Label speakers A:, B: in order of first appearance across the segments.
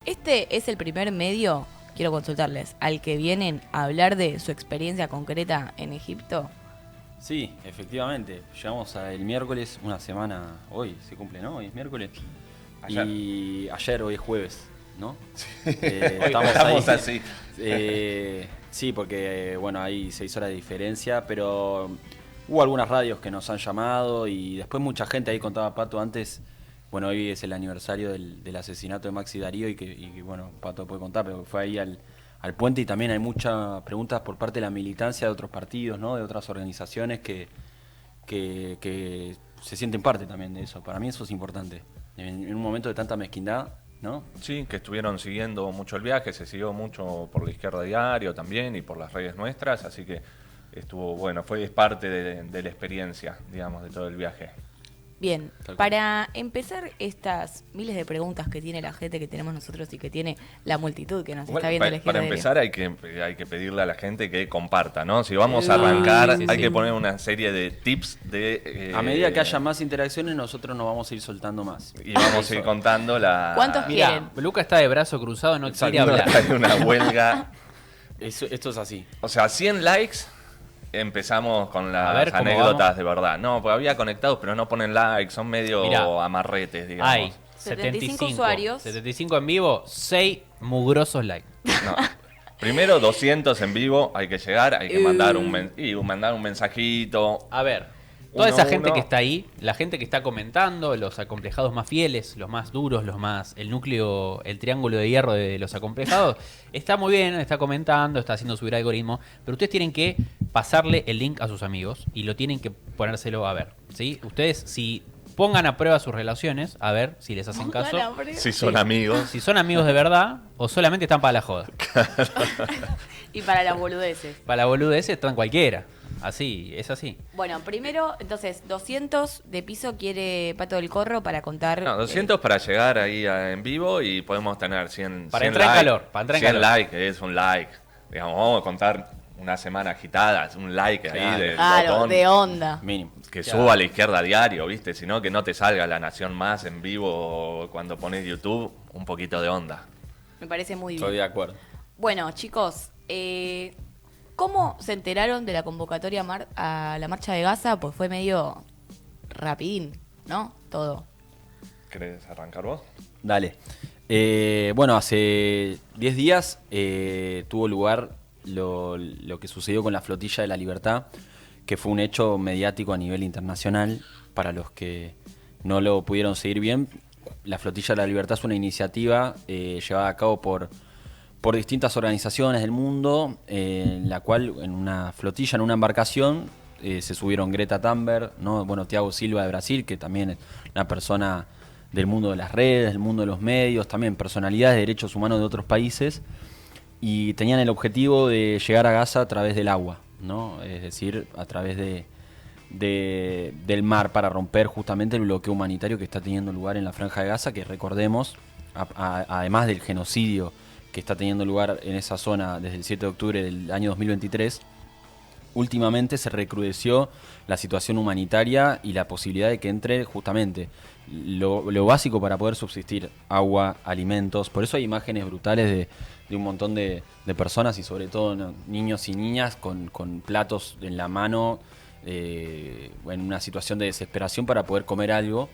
A: Este es el primer medio, quiero consultarles, al que vienen a hablar de su experiencia concreta en Egipto.
B: Sí, efectivamente. Llegamos el miércoles, una semana, hoy se cumple, ¿no? Hoy es miércoles.
C: Ayer.
B: Y ayer, hoy es jueves, ¿no?
C: Hoy
B: Estamos ahí.
C: así.
B: Sí, porque, bueno, hay 6 horas de diferencia, pero hubo algunas radios que nos han llamado y después mucha gente, ahí contaba Pato antes, bueno, hoy es el aniversario del asesinato de Maxi Darío y bueno, Pato puede contar, pero fue ahí al puente y también hay muchas preguntas por parte de la militancia de otros partidos, ¿no? De otras organizaciones que se sienten parte también de eso. Para mí eso es importante. En un momento de tanta mezquindad, ¿no?
C: Sí, que estuvieron siguiendo mucho el viaje, se siguió mucho por La Izquierda Diario también y por las redes nuestras, así que estuvo bueno, es parte de la experiencia, digamos, de todo el viaje.
A: Bien,
B: Tal cual.
A: para empezar estas miles de preguntas que tiene la gente, que tenemos nosotros y que tiene la multitud que nos
C: Bueno,
A: está viendo la
C: para
A: izquierda.
C: empezar hay que pedirle a la gente que comparta, ¿no? Si vamos a arrancar,
D: sí,
C: hay
D: sí.
C: que poner una serie de tips de...
B: A medida que haya más interacciones, nosotros nos vamos a ir soltando más.
C: Y vamos a ir contando la...
A: ¿Cuántos
D: Mirá,
A: quieren?
D: Luca está de brazo cruzado, no quiere
C: Saliendo
D: hablar.
C: de una huelga.
B: Esto es así.
C: O sea, 100 likes, empezamos con
D: A
C: las
D: ver, ¿cómo
C: anécdotas
D: vamos?
C: de verdad. No, pues había conectados, pero no ponen likes, son medio
D: Mirá.
C: amarretes, digamos.
D: Hay
A: 75 usuarios.
D: 75 en vivo, 6 mugrosos likes.
C: No. Primero 200 en vivo, hay que llegar, hay que mandar mandar un mensajito.
D: A ver, toda
C: Uno,
D: esa gente
C: uno.
D: que está ahí, la gente que está comentando, los acomplejados más fieles, los más duros, el núcleo, el triángulo de hierro de los acomplejados, está muy bien, está comentando, está haciendo subir algoritmo, pero ustedes tienen que pasarle el link a sus amigos y lo tienen que ponérselo a ver, ¿sí? Ustedes, si pongan a prueba sus relaciones, a ver si les hacen caso,
C: Si son amigos.
D: si son amigos de verdad o solamente están para la joda.
A: Y para las boludeces.
D: Para la boludez están cualquiera, así, es así.
A: Bueno, primero, entonces, 200 de piso quiere Pato del Corro para contar.
C: No, 200 para llegar ahí en vivo y podemos tener 100
D: Para
C: 100
D: entrar en
C: likes.
D: calor, para entrar en
C: 100
D: calor.
C: likes, es un like. Digamos, vamos a contar una semana agitada, un like
B: Claro.
C: ahí del
A: Claro,
C: botón.
A: de onda.
B: Mínimo.
C: Que
D: Claro.
C: suba a La Izquierda Diario, ¿viste? Sino que no te salga La Nación Más en vivo cuando pones YouTube, un poquito de onda.
A: Me parece muy
B: Estoy
A: bien.
B: de acuerdo.
A: Bueno, chicos, ¿cómo se enteraron de la convocatoria a la marcha de Gaza? Pues fue medio rapidín, ¿no? Todo.
C: ¿Querés arrancar vos?
B: Dale. Bueno, hace 10 días tuvo lugar lo que sucedió con la Flotilla de la Libertad, que fue un hecho mediático a nivel internacional. Para los que no lo pudieron seguir bien, la Flotilla de la Libertad es una iniciativa llevada a cabo por distintas organizaciones del mundo, en la cual en una flotilla, en una embarcación, se subieron Greta Thunberg, ¿no? Bueno, Thiago Silva de Brasil, que también es una persona del mundo de las redes, del mundo de los medios, también personalidades de derechos humanos de otros países, y tenían el objetivo de llegar a Gaza a través del agua, ¿no? Es decir, a través del mar, para romper justamente el bloqueo humanitario que está teniendo lugar en la Franja de Gaza, que recordemos, además del genocidio que está teniendo lugar en esa zona desde el 7 de octubre del año 2023, últimamente se recrudeció la situación humanitaria y la posibilidad de que entre justamente lo básico para poder subsistir: agua, alimentos. Por eso hay imágenes brutales de un montón de personas y sobre todo niños y niñas con platos en la mano, en una situación de desesperación para poder comer algo.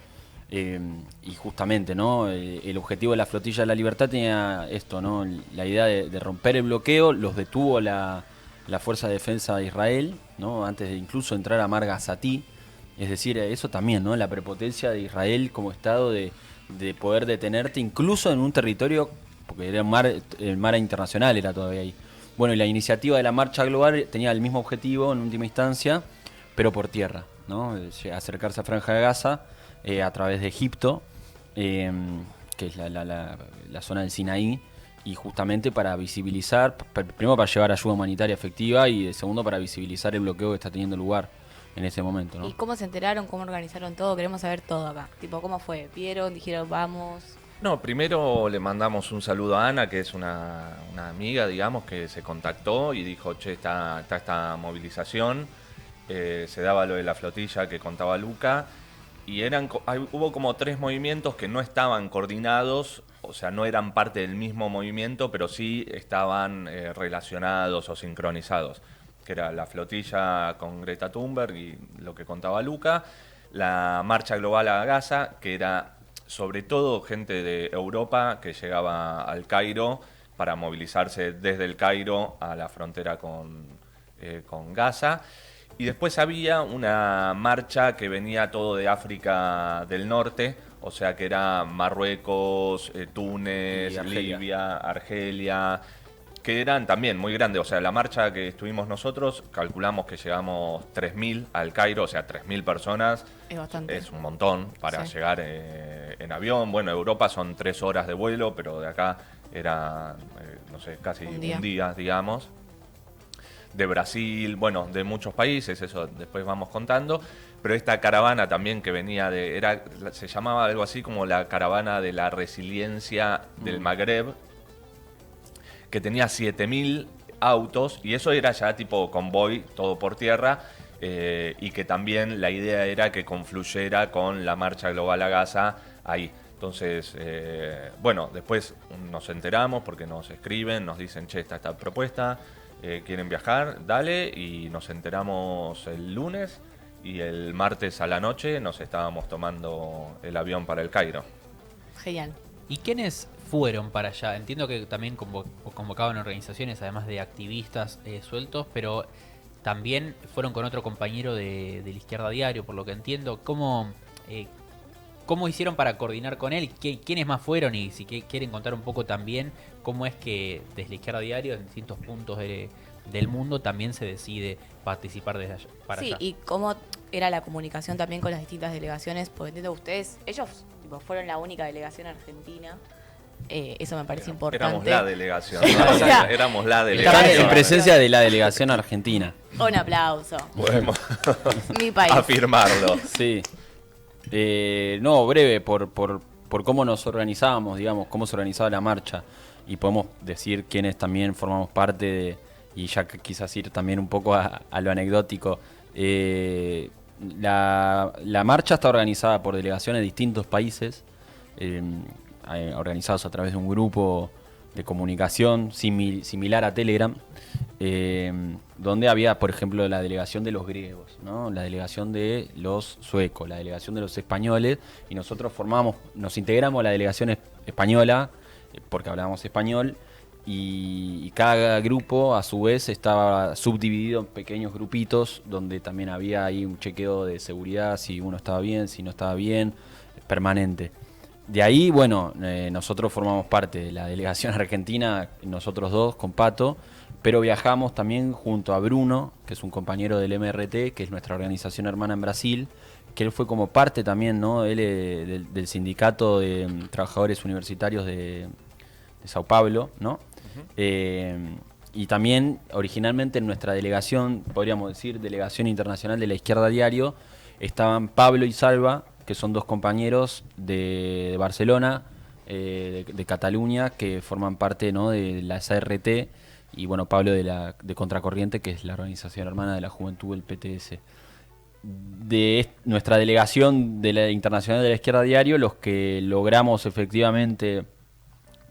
B: Y justamente, ¿no? El objetivo de la Flotilla de la Libertad tenía esto, ¿no? La idea de romper el bloqueo. Los detuvo la Fuerza de Defensa de Israel, ¿no? Antes de incluso entrar a Mar Gazatí. Es decir, eso también, ¿no? La prepotencia de Israel como Estado de poder detenerte incluso en un territorio, porque era el mar internacional era todavía ahí. Bueno, y la iniciativa de la Marcha Global tenía el mismo objetivo en última instancia, pero por tierra, ¿no? Acercarse a Franja de Gaza a través de Egipto, que es la zona del Sinaí, y justamente para visibilizar, primero para llevar ayuda humanitaria efectiva y segundo para visibilizar el bloqueo que está teniendo lugar en ese momento, ¿no?
A: ¿Y cómo se enteraron? ¿Cómo organizaron todo? Queremos saber todo acá. Tipo, ¿cómo fue? ¿Vieron? ¿Dijeron vamos?
C: No, primero le mandamos un saludo a Ana, que es una amiga, digamos, que se contactó y dijo, che, está esta movilización. Se daba lo de la flotilla que contaba Luca. y hubo como 3 movimientos que no estaban coordinados, o sea, no eran parte del mismo movimiento, pero sí estaban relacionados o sincronizados, que era la flotilla con Greta Thunberg y lo que contaba Luca, la marcha global a Gaza, que era sobre todo gente de Europa que llegaba al Cairo para movilizarse desde el Cairo a la frontera con Gaza. Y después había una marcha que venía todo de África del Norte, o sea que era Marruecos, Túnez,
B: Y Argelia.
C: Libia, Argelia, que eran también muy grandes. O sea, la marcha que estuvimos nosotros, calculamos que llegamos 3.000 al Cairo, o sea, 3.000 personas.
A: Es bastante.
C: Es un montón para
A: Sí.
C: llegar en avión. Bueno, Europa son 3 horas de vuelo, pero de acá era, no sé, casi
A: Un día.
C: un día, digamos. De Brasil, bueno, de muchos países, eso después vamos contando, pero esta caravana también que venía se llamaba algo así como la caravana de la resiliencia del Magreb, que tenía 7.000 autos, y eso era ya tipo convoy, todo por tierra, y que también la idea era que confluyera con la marcha global a Gaza ahí. Entonces, bueno, después nos enteramos porque nos escriben, nos dicen, che, está esta propuesta, quieren viajar, dale, y nos enteramos el lunes y el martes a la noche nos estábamos tomando el avión para el Cairo.
A: Genial.
D: ¿Y quiénes fueron para allá? Entiendo que también convocaban organizaciones, además de activistas sueltos, pero también fueron con otro compañero de la Izquierda Diario, por lo que entiendo. ¿Cómo hicieron para coordinar con él? ¿Quiénes más fueron? Y si quieren contar un poco también cómo es que desde la Izquierda Diario, en distintos puntos del mundo, también se decide participar desde allá, para
A: Sí,
D: allá.
A: y cómo era la comunicación también con las distintas delegaciones, porque entiendo que ellos tipo, fueron la única delegación argentina. Eso me parece importante.
C: Éramos la delegación,
A: Sí,
C: ¿no?
A: o sea,
C: Éramos la
B: Están
C: delegación.
B: en presencia de la delegación argentina.
A: Un aplauso.
C: Podemos
A: Mi país.
C: afirmarlo.
B: Sí. No, breve, por cómo nos organizábamos, digamos, cómo se organizaba la marcha. Y podemos decir quiénes también formamos parte de, y ya quizás ir también un poco a lo anecdótico. La marcha está organizada por delegaciones de distintos países, organizados a través de un grupo de comunicación similar a Telegram, donde había, por ejemplo, la delegación de los griegos, ¿no? La delegación de los suecos, la delegación de los españoles, y nosotros nos integramos a la delegación española, porque hablábamos español, y cada grupo a su vez estaba subdividido en pequeños grupitos, donde también había ahí un chequeo de seguridad, si uno estaba bien, si no estaba bien, permanente. De ahí, bueno, nosotros formamos parte de la delegación argentina, nosotros dos, con Pato, pero viajamos también junto a Bruno, que es un compañero del MRT, que es nuestra organización hermana en Brasil, que él fue como parte también, ¿no? Él del sindicato de trabajadores universitarios de Sao Paulo, ¿no? Y también, originalmente en nuestra delegación, podríamos decir, delegación internacional de la Izquierda Diario, estaban Pablo y Salva, que son dos compañeros de Barcelona, de Cataluña, que forman parte, ¿no? de la SRT, y bueno, Pablo de Contracorriente, que es la organización hermana de la juventud del PTS. De nuestra delegación de la Internacional de la Izquierda Diario, los que logramos efectivamente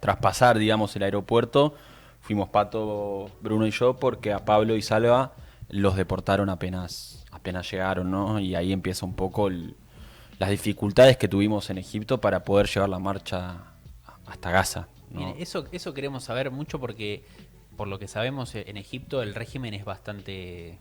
B: traspasar, digamos, el aeropuerto, fuimos Pato, Bruno y yo, porque a Pablo y Salva los deportaron apenas llegaron, ¿no? Y ahí empieza un poco las dificultades que tuvimos en Egipto para poder llevar la marcha hasta Gaza, ¿no?
D: Bien, eso queremos saber mucho porque, por lo que sabemos, en Egipto el régimen es bastante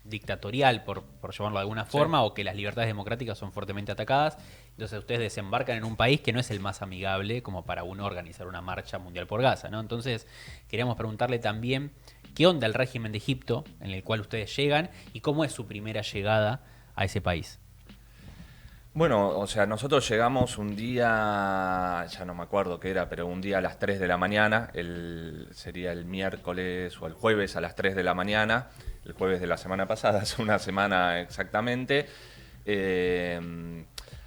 D: dictatorial, por llamarlo de alguna forma, o que las libertades democráticas son fuertemente atacadas. Entonces ustedes desembarcan en un país que no es el más amigable como para uno organizar una marcha mundial por Gaza, ¿no? Entonces queríamos preguntarle también qué onda el régimen de Egipto en el cual ustedes llegan y cómo es su primera llegada a ese país.
C: Bueno, o sea, nosotros llegamos un día, ya no me acuerdo qué era, pero un día a las 3 de la mañana, sería el miércoles o el jueves a las 3 de la mañana, el jueves de la semana pasada, hace una semana exactamente,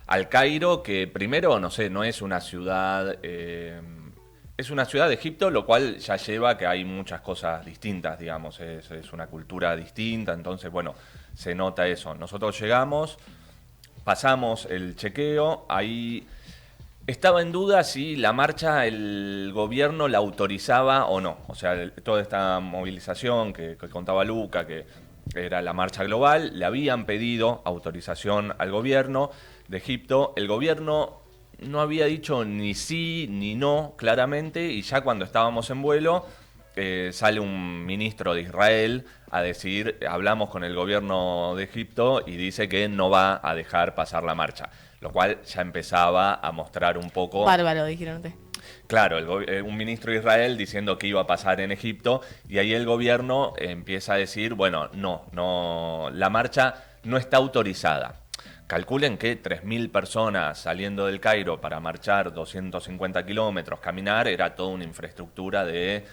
C: al Cairo, que primero, no sé, no es una ciudad, es una ciudad de Egipto, lo cual ya lleva que hay muchas cosas distintas, digamos, es una cultura distinta, entonces, bueno, se nota eso. Nosotros llegamos. pasamos el chequeo, ahí estaba en duda si la marcha el gobierno la autorizaba o no. O sea, toda esta movilización que contaba Luca, que era la marcha global, le habían pedido autorización al gobierno de Egipto. El gobierno no había dicho ni sí ni no claramente, y ya cuando estábamos en vuelo sale un ministro de Israel a decir, hablamos con el gobierno de Egipto y dice que no va a dejar pasar la marcha, lo cual ya empezaba a mostrar un poco...
A: Bárbaro, dijeron ustedes.
C: Claro, un ministro de Israel diciendo que iba a pasar en Egipto, y ahí el gobierno empieza a decir, bueno, no, la marcha no está autorizada. Calculen que 3.000 personas saliendo del Cairo para marchar 250 kilómetros, caminar, era toda una infraestructura de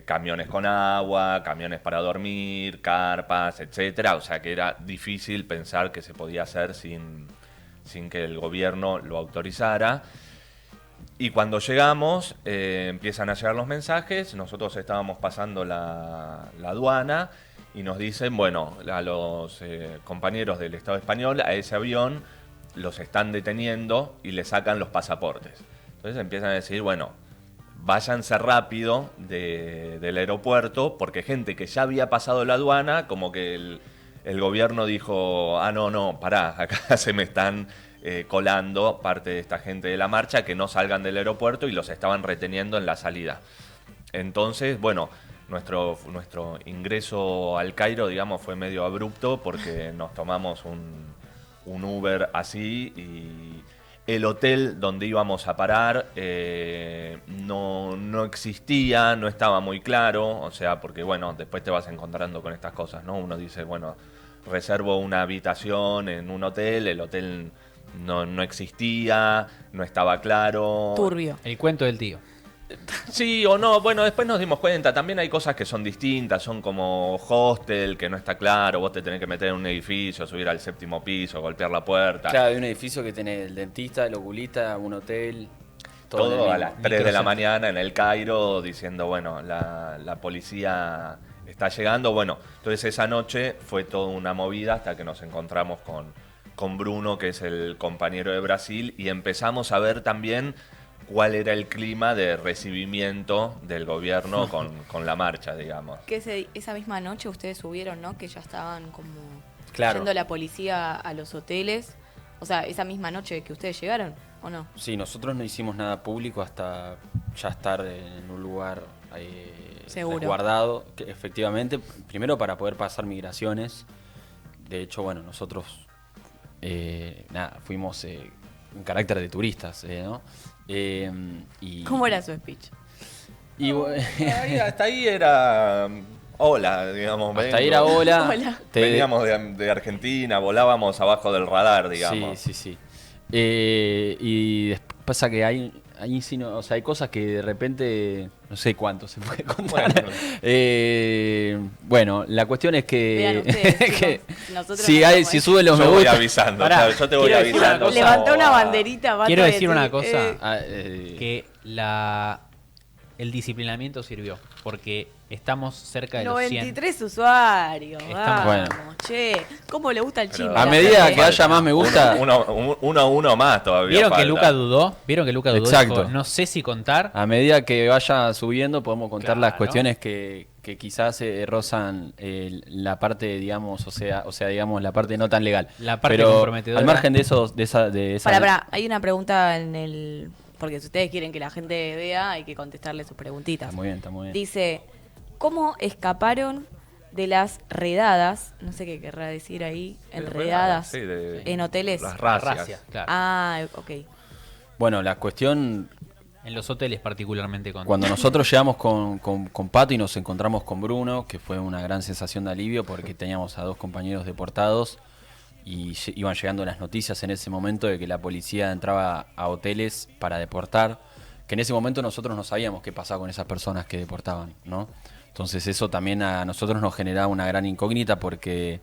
C: camiones con agua, camiones para dormir, carpas, etcétera. O sea que era difícil pensar que se podía hacer sin que el gobierno lo autorizara. Y cuando llegamos, empiezan a llegar los mensajes. Nosotros estábamos pasando la aduana y nos dicen, bueno, a los compañeros del Estado español, a ese avión los están deteniendo y le sacan los pasaportes. Entonces empiezan a decir, bueno, váyanse rápido del aeropuerto, porque gente que ya había pasado la aduana, como que el gobierno dijo, no, pará, acá se me están colando parte de esta gente de la marcha, que no salgan del aeropuerto, y los estaban reteniendo en la salida. Entonces, bueno, nuestro ingreso al Cairo, digamos, fue medio abrupto, porque nos tomamos un Uber así, y el hotel donde íbamos a parar no existía, no estaba muy claro, o sea, porque bueno, después te vas encontrando con estas cosas, ¿no? Uno dice, bueno, reservo una habitación en un hotel, el hotel no existía, no estaba claro.
A: Turbio.
D: El cuento del tío.
C: Sí o no, bueno, después nos dimos cuenta, también hay cosas que son distintas, son como hostel, que no está claro, vos te tenés que meter en un edificio, subir al 7º piso, golpear la puerta.
B: Claro, hay un edificio que tiene el dentista, el oculista, un hotel.
C: Todo a las 3 de la mañana en el Cairo, diciendo, bueno, la policía está llegando. Bueno, entonces esa noche fue toda una movida hasta que nos encontramos con Bruno, que es el compañero de Brasil, y empezamos a ver también cuál era el clima de recibimiento del gobierno con la marcha, digamos.
A: Que esa misma noche ustedes subieron, ¿no? Que ya estaban como
B: Claro.
A: yendo la policía a los hoteles. O sea, esa misma noche que ustedes llegaron, ¿o no?
B: Sí, nosotros no hicimos nada público hasta ya estar en un lugar
A: Seguro.
B: resguardado, que efectivamente, primero para poder pasar migraciones. De hecho, bueno, nosotros fuimos en carácter de turistas, ¿no? Y,
A: ¿Cómo era su speech?
B: y,
C: Hasta ahí era hola, digamos.
B: hasta ahí era hola.
A: Hola.
C: Veníamos de Argentina, volábamos abajo del radar, digamos.
B: Sí. Y después pasa que hay sí, no, o sea, hay cosas que de repente no sé cuánto se puede contar. Bueno, la cuestión es
A: Vean
B: que,
A: ustedes,
B: que
A: chicos, nosotros
B: si
A: no somos
B: si suben los
C: Yo
B: me
C: voy
B: gusta,
C: avisando,
D: Pará,
C: claro, yo te voy
D: quiero decir una
C: avisando.
D: cosa.
A: Levantó una banderita. basta
D: Quiero
A: de
D: decir una cosa.
B: que
D: Que el disciplinamiento sirvió, porque estamos cerca de los 100.
A: 93 usuarios.
D: Estamos-
A: Vamos,
B: Bueno.
A: che. ¿Cómo le gusta el
C: Pero
A: chisme?
B: a
A: la
B: medida
A: gente?
B: que haya más me gusta,
C: Uno más todavía.
D: ¿Vieron que
C: falta.
D: Luca dudó?
B: Exacto.
D: Dijo, no sé si contar.
B: a medida que vaya subiendo podemos contar las
D: Claro.
B: cuestiones que quizás rozan la parte, digamos, o sea, digamos, la parte no tan legal.
D: La parte
B: Pero
D: comprometedora.
B: al margen de esa
A: Pará, hay una pregunta en el... Porque si ustedes quieren que la gente vea, hay que contestarle sus preguntitas.
B: Está muy bien.
A: Dice, ¿cómo escaparon de las redadas? No sé qué querrá decir ahí. Enredadas
C: Sí,
A: en hoteles.
C: Las racias.
D: Racia, claro.
A: Ah, ok.
B: Bueno, la cuestión,
D: En los hoteles particularmente.
B: cuando nosotros llegamos con Pato y nos encontramos con Bruno, que fue una gran sensación de alivio porque teníamos a 2 compañeros deportados y iban llegando las noticias en ese momento de que la policía entraba a hoteles para deportar, que en ese momento nosotros no sabíamos qué pasaba con esas personas que deportaban, ¿no? Entonces eso también a nosotros nos generaba una gran incógnita porque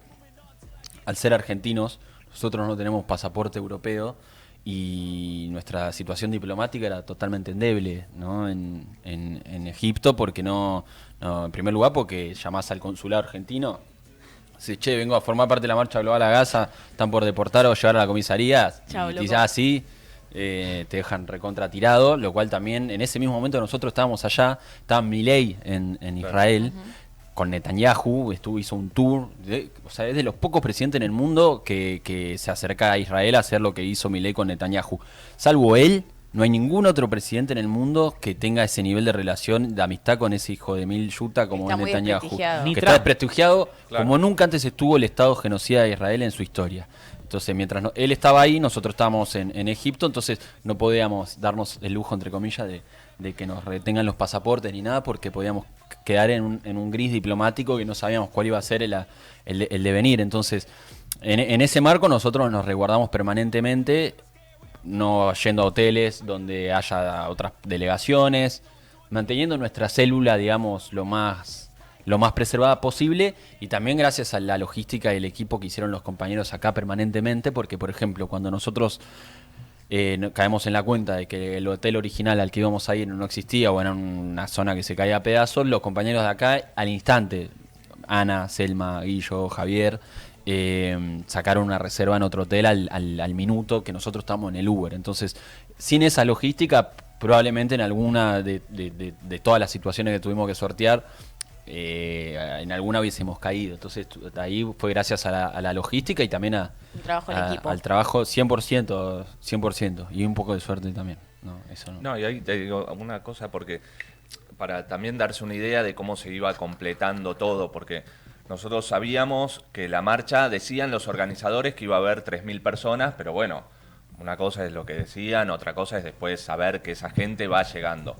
B: al ser argentinos nosotros no tenemos pasaporte europeo y nuestra situación diplomática era totalmente endeble, ¿no? En Egipto, porque no, en primer lugar porque llamás al consulado argentino Sí, che, vengo a formar parte de la marcha global a Gaza, están por deportar o llevar a la comisaría,
A: Chau,
B: y
A: loco.
B: ya así te dejan recontra tirado, lo cual también en ese mismo momento nosotros estábamos allá, estaba Milei en Israel, con Netanyahu, hizo un tour, o sea, es de los pocos presidentes en el mundo que se acerca a Israel a hacer lo que hizo Milei con Netanyahu. Salvo él, no hay ningún otro presidente en el mundo que tenga ese nivel de relación, de amistad con ese hijo de mil yuta como
A: Está
B: es
A: muy
B: Netanyahu.
A: desprestigiado.
D: Ni
B: Que
D: Trump.
B: está desprestigiado
C: Claro.
B: como nunca antes estuvo el Estado genocida de Israel en su historia. Entonces, mientras él estaba ahí, nosotros estábamos en Egipto, entonces no podíamos darnos el lujo, entre comillas, de que nos retengan los pasaportes ni nada, porque podíamos quedar en un gris diplomático que no sabíamos cuál iba a ser el devenir. Entonces, en ese marco nosotros nos resguardamos permanentemente, no yendo a hoteles donde haya otras delegaciones, manteniendo nuestra célula, digamos, lo más preservada posible, y también gracias a la logística y el equipo que hicieron los compañeros acá permanentemente, porque por ejemplo cuando nosotros caemos en la cuenta de que el hotel original al que íbamos a ir no existía o era una zona que se caía a pedazos, los compañeros de acá al instante, Ana, Selma, Guillo, Javier, sacaron una reserva en otro hotel al minuto que nosotros estamos en el Uber. Entonces, sin esa logística, probablemente en alguna de todas las situaciones que tuvimos que sortear, en alguna hubiésemos caído. Entonces, ahí fue gracias a la logística y también
A: Un trabajo en equipo.
B: al trabajo 100%, y un poco de suerte también. No, eso no.
C: No, y ahí te digo una cosa porque para también darse una idea de cómo se iba completando todo, porque nosotros sabíamos que la marcha, decían los organizadores que iba a haber 3.000 personas, pero bueno, una cosa es lo que decían, otra cosa es después saber que esa gente va llegando.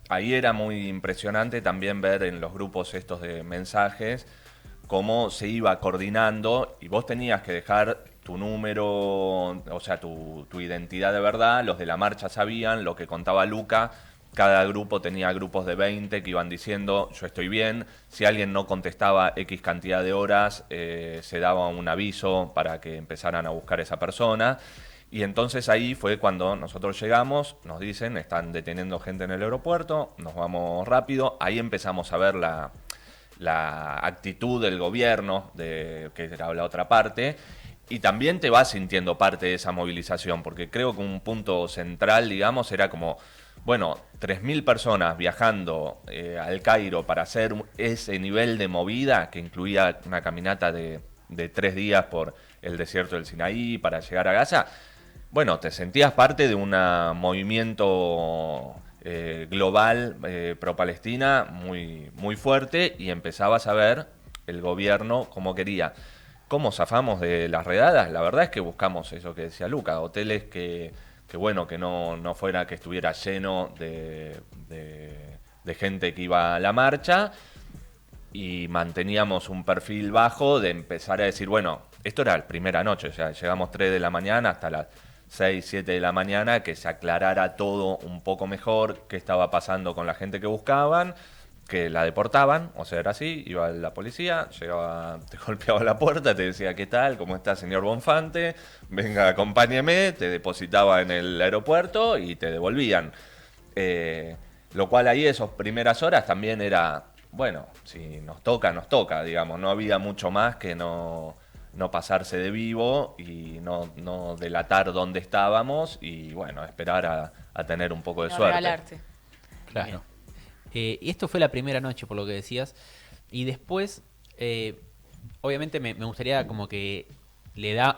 C: Ahí era muy impresionante también ver en los grupos estos de mensajes cómo se iba coordinando y vos tenías que dejar tu número, o sea, tu identidad de verdad. Los de la marcha sabían lo que contaba Luca. Cada grupo tenía grupos de 20 que iban diciendo yo estoy bien. Si alguien no contestaba X cantidad de horas, se daba un aviso para que empezaran a buscar a esa persona. Y entonces ahí fue cuando nosotros llegamos, nos dicen, están deteniendo gente en el aeropuerto, nos vamos rápido. Ahí empezamos a ver la actitud del gobierno, que era la otra parte, y también te vas sintiendo parte de esa movilización, porque creo que un punto central, digamos, era como, bueno, 3.000 personas viajando al Cairo para hacer ese nivel de movida, que incluía una caminata de 3 días por el desierto del Sinaí para llegar a Gaza. Bueno, te sentías parte de un movimiento global pro-Palestina muy, muy fuerte, y empezabas a ver el gobierno cómo quería. ¿Cómo zafamos de las redadas? La verdad es que buscamos eso que decía Luca, hoteles que bueno, que no fuera que estuviera lleno de gente que iba a la marcha, y manteníamos un perfil bajo de empezar a decir, bueno, esto era la primera noche, o sea, llegamos 3 de la mañana hasta las 6, 7 de la mañana, que se aclarara todo un poco mejor, qué estaba pasando con la gente que buscaban, que la deportaban, o sea, era así, iba la policía, llegaba, te golpeaba la puerta, te decía, ¿qué tal? ¿Cómo está, señor Bonfante? Venga, acompáñeme, te depositaba en el aeropuerto y te devolvían. Lo cual ahí, esas primeras horas también era, bueno, si nos toca, digamos, no había mucho más que no pasarse de vivo y no delatar dónde estábamos, y bueno, esperar a tener un poco de
A: No
C: suerte.
A: regalarte.
B: Claro.
D: Y esto fue la primera noche, por lo que decías. Y después, obviamente me gustaría como que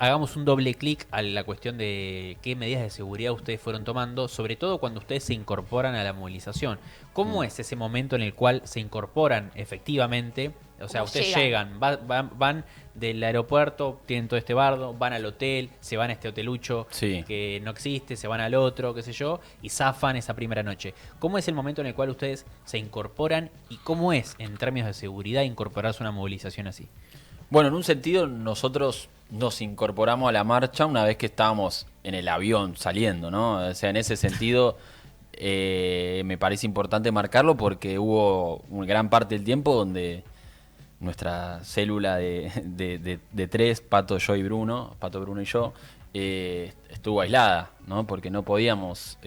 D: hagamos un doble clic a la cuestión de qué medidas de seguridad ustedes fueron tomando, sobre todo cuando ustedes se incorporan a la movilización. ¿Cómo es ese momento en el cual se incorporan efectivamente? O sea,
A: ¿Cómo
D: ustedes
A: llegan?
D: van del aeropuerto, tienen todo este bardo, van al hotel, se van a este hotelucho
B: Sí.
D: que no existe, se van al otro, qué sé yo, y zafan esa primera noche. ¿Cómo es el momento en el cual ustedes se incorporan y cómo es, en términos de seguridad, incorporarse a una movilización así?
B: Bueno, en un sentido nosotros nos incorporamos a la marcha una vez que estábamos en el avión saliendo, ¿no? O sea, en ese sentido me parece importante marcarlo porque hubo una gran parte del tiempo donde nuestra célula de tres, Pato, yo y Bruno, Pato, Bruno y yo, estuvo aislada, ¿no? Porque no podíamos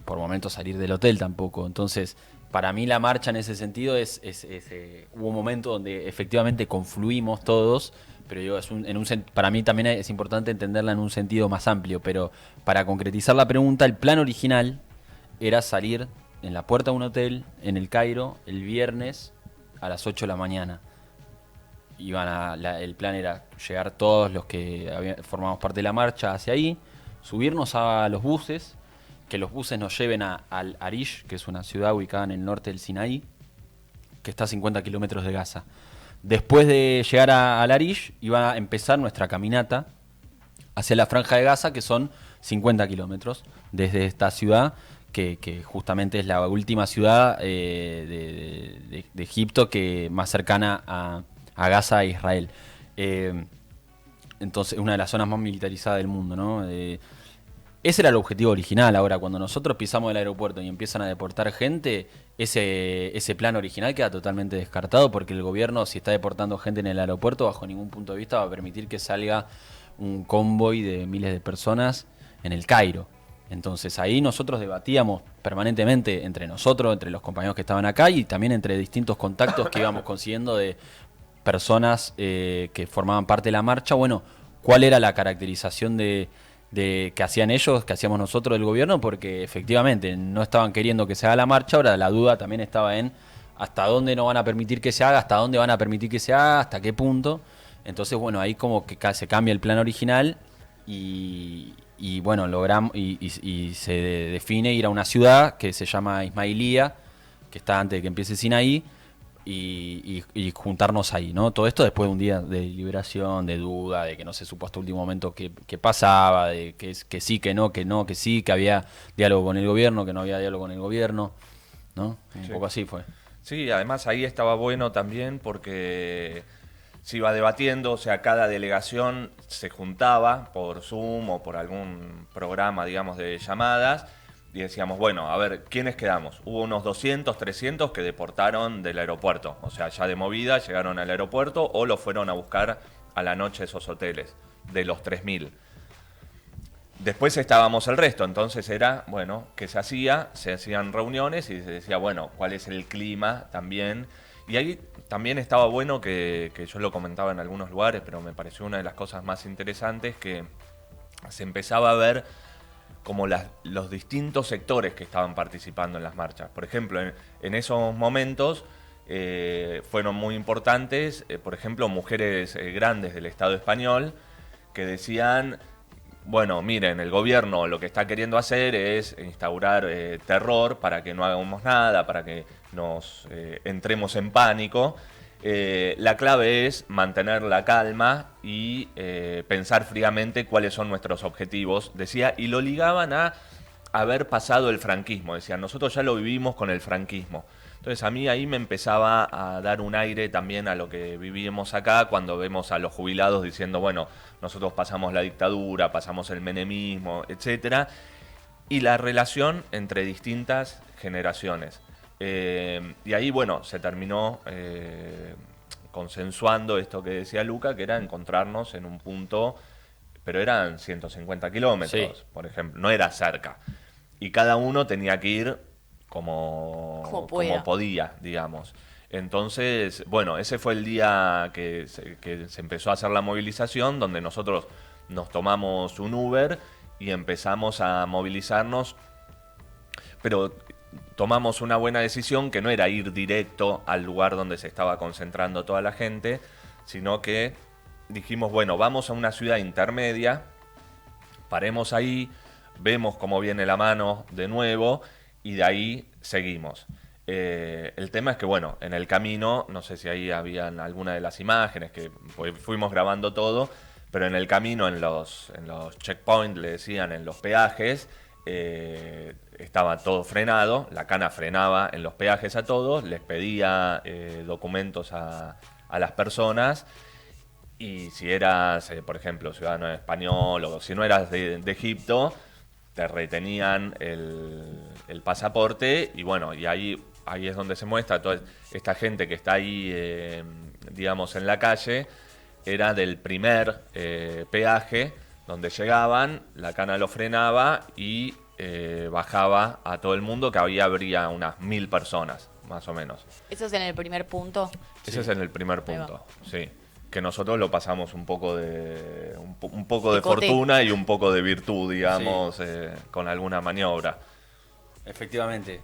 B: por momentos salir del hotel tampoco. Entonces, para mí la marcha en ese sentido hubo un momento donde efectivamente confluimos todos, pero digo, para mí también es importante entenderla en un sentido más amplio, pero para concretizar la pregunta, el plan original era salir en la puerta de un hotel en El Cairo el viernes a las 8 de la mañana. El plan era llegar todos los que formamos parte de la marcha hacia ahí, subirnos a los buses, que los buses nos lleven a Al Arish, que es una ciudad ubicada en el norte del Sinaí, que está a 50 kilómetros de Gaza. Después de llegar a Al Arish, iba a empezar nuestra caminata hacia la Franja de Gaza, que son 50 kilómetros desde esta ciudad, que justamente es la última ciudad de Egipto que más cercana a Gaza e Israel. Entonces, una de las zonas más militarizadas del mundo, ¿no? Ese era el objetivo original. Ahora, cuando nosotros pisamos el aeropuerto y empiezan a deportar gente, ese plan original queda totalmente descartado, porque el gobierno, si está deportando gente en el aeropuerto, bajo ningún punto de vista va a permitir que salga un convoy de miles de personas en el Cairo. Entonces ahí nosotros debatíamos permanentemente entre nosotros, entre los compañeros que estaban acá, y también entre distintos contactos que íbamos consiguiendo de personas que formaban parte de la marcha. Bueno, ¿cuál era la caracterización de que hacían ellos, que hacíamos nosotros del gobierno? Porque efectivamente no estaban queriendo que se haga la marcha. Ahora la duda también estaba en hasta dónde no van a permitir que se haga, hasta dónde van a permitir que se haga, hasta qué punto. Entonces, bueno, ahí como que se cambia el plan original y bueno, logramos y se define ir a una ciudad que se llama Ismailía, que está antes de que empiece Sinaí, y juntarnos ahí, ¿no? Todo esto después de un día de liberación, de duda, de que no se supo hasta último momento qué pasaba, de que sí, que no, que sí, que había diálogo con el gobierno, que no había diálogo con el gobierno, ¿no? Un poco así fue.
C: Sí, además ahí estaba bueno también porque se iba debatiendo, o sea, cada delegación se juntaba por Zoom o por algún programa, digamos, de llamadas, y decíamos, bueno, a ver, ¿quiénes quedamos? Hubo unos 200, 300 que deportaron del aeropuerto, o sea, ya de movida llegaron al aeropuerto o los fueron a buscar a la noche esos hoteles, de los 3000. Después estábamos el resto, entonces era, bueno, ¿qué se hacía? Se hacían reuniones y se decía, bueno, ¿cuál es el clima también? Y ahí también estaba bueno que yo lo comentaba en algunos lugares, pero me pareció una de las cosas más interesantes, que se empezaba a ver como los distintos sectores que estaban participando en las marchas. Por ejemplo, en esos momentos fueron muy importantes, por ejemplo, mujeres grandes del Estado español que decían, bueno, miren, el gobierno lo que está queriendo hacer es instaurar terror para que no hagamos nada, para que nos entremos en pánico. La clave es mantener la calma y pensar fríamente cuáles son nuestros objetivos, decía, y lo ligaban a haber pasado el franquismo. Decían, nosotros ya lo vivimos con el franquismo. Entonces a mí ahí me empezaba a dar un aire también a lo que vivíamos acá, cuando vemos a los jubilados diciendo, bueno, nosotros pasamos la dictadura, pasamos el menemismo, etcétera, y la relación entre distintas generaciones. Y ahí, bueno, se terminó consensuando esto que decía Luca, que era encontrarnos en un punto, pero eran 150 kilómetros, sí, por ejemplo, no era cerca. Y cada uno tenía que ir como podía, digamos. Entonces, bueno, ese fue el día que se empezó a hacer la movilización, donde nosotros nos tomamos un Uber y empezamos a movilizarnos, pero tomamos una buena decisión, que no era ir directo al lugar donde se estaba concentrando toda la gente, sino que dijimos, bueno, vamos a una ciudad intermedia, paremos ahí, vemos cómo viene la mano de nuevo y de ahí seguimos. El tema es que, bueno, en el camino, no sé si ahí habían alguna de las imágenes, que fuimos grabando todo, pero en el camino, en los checkpoints, le decían, en los peajes, estaba todo frenado, la cana frenaba en los peajes a todos, les pedía documentos a las personas, y si eras, por ejemplo, ciudadano español, o si no eras de Egipto, te retenían el pasaporte, y bueno, y ahí es donde se muestra toda esta gente que está ahí, digamos, en la calle, era del primer peaje, donde llegaban, la cana lo frenaba y bajaba a todo el mundo, que habría unas 1000 personas, más o menos.
A: Eso es en el primer punto.
C: Ese es en el primer
A: Ahí va.
C: punto, sí. Que nosotros lo pasamos un poco de
A: Picote.
C: fortuna y un poco de virtud, digamos, con alguna maniobra.
B: Efectivamente.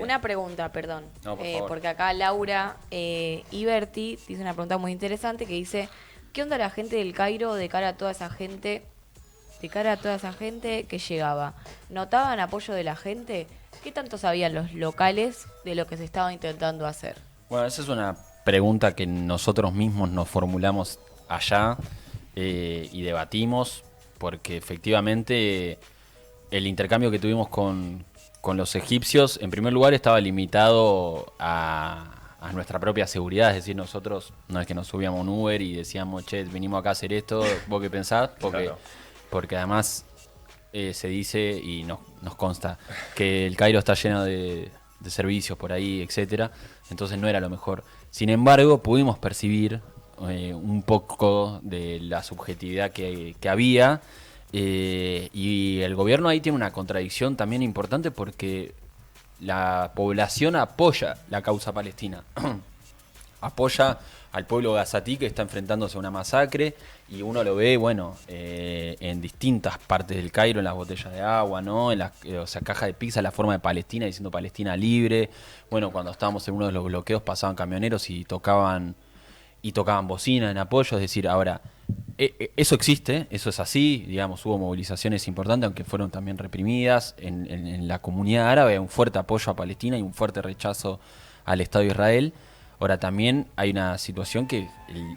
A: Una pregunta, perdón.
B: No, por favor.
A: Porque acá Laura Iberti dice una pregunta muy interesante que dice: ¿qué onda la gente del Cairo de cara a toda esa gente? De cara a toda esa gente que llegaba. ¿Notaban apoyo de la gente? ¿Qué tanto sabían los locales de lo que se estaba intentando hacer?
B: Bueno, esa es una pregunta que nosotros mismos nos formulamos allá y debatimos, porque efectivamente el intercambio que tuvimos con los egipcios, en primer lugar, estaba limitado a nuestra propia seguridad. Es decir, nosotros no es que nos subíamos a un Uber y decíamos, che, vinimos acá a hacer esto, ¿vos qué pensás?
C: Claro.
B: Porque además se dice y nos consta que el Cairo está lleno de servicios por ahí, etcétera. Entonces no era lo mejor. Sin embargo, pudimos percibir un poco de la subjetividad que había. Y el gobierno ahí tiene una contradicción también importante porque la población apoya la causa palestina. Apoya al pueblo gazatí que está enfrentándose a una masacre y uno lo ve, bueno, en distintas partes del Cairo, en las botellas de agua, ¿no? En las cajas de pizza, la forma de Palestina, diciendo Palestina libre. Bueno, cuando estábamos en uno de los bloqueos pasaban camioneros y tocaban bocina en apoyo. Es decir, ahora, eso existe, eso es así, digamos, hubo movilizaciones importantes, aunque fueron también reprimidas. En la comunidad árabe hay un fuerte apoyo a Palestina y un fuerte rechazo al Estado de Israel. Ahora también hay una situación que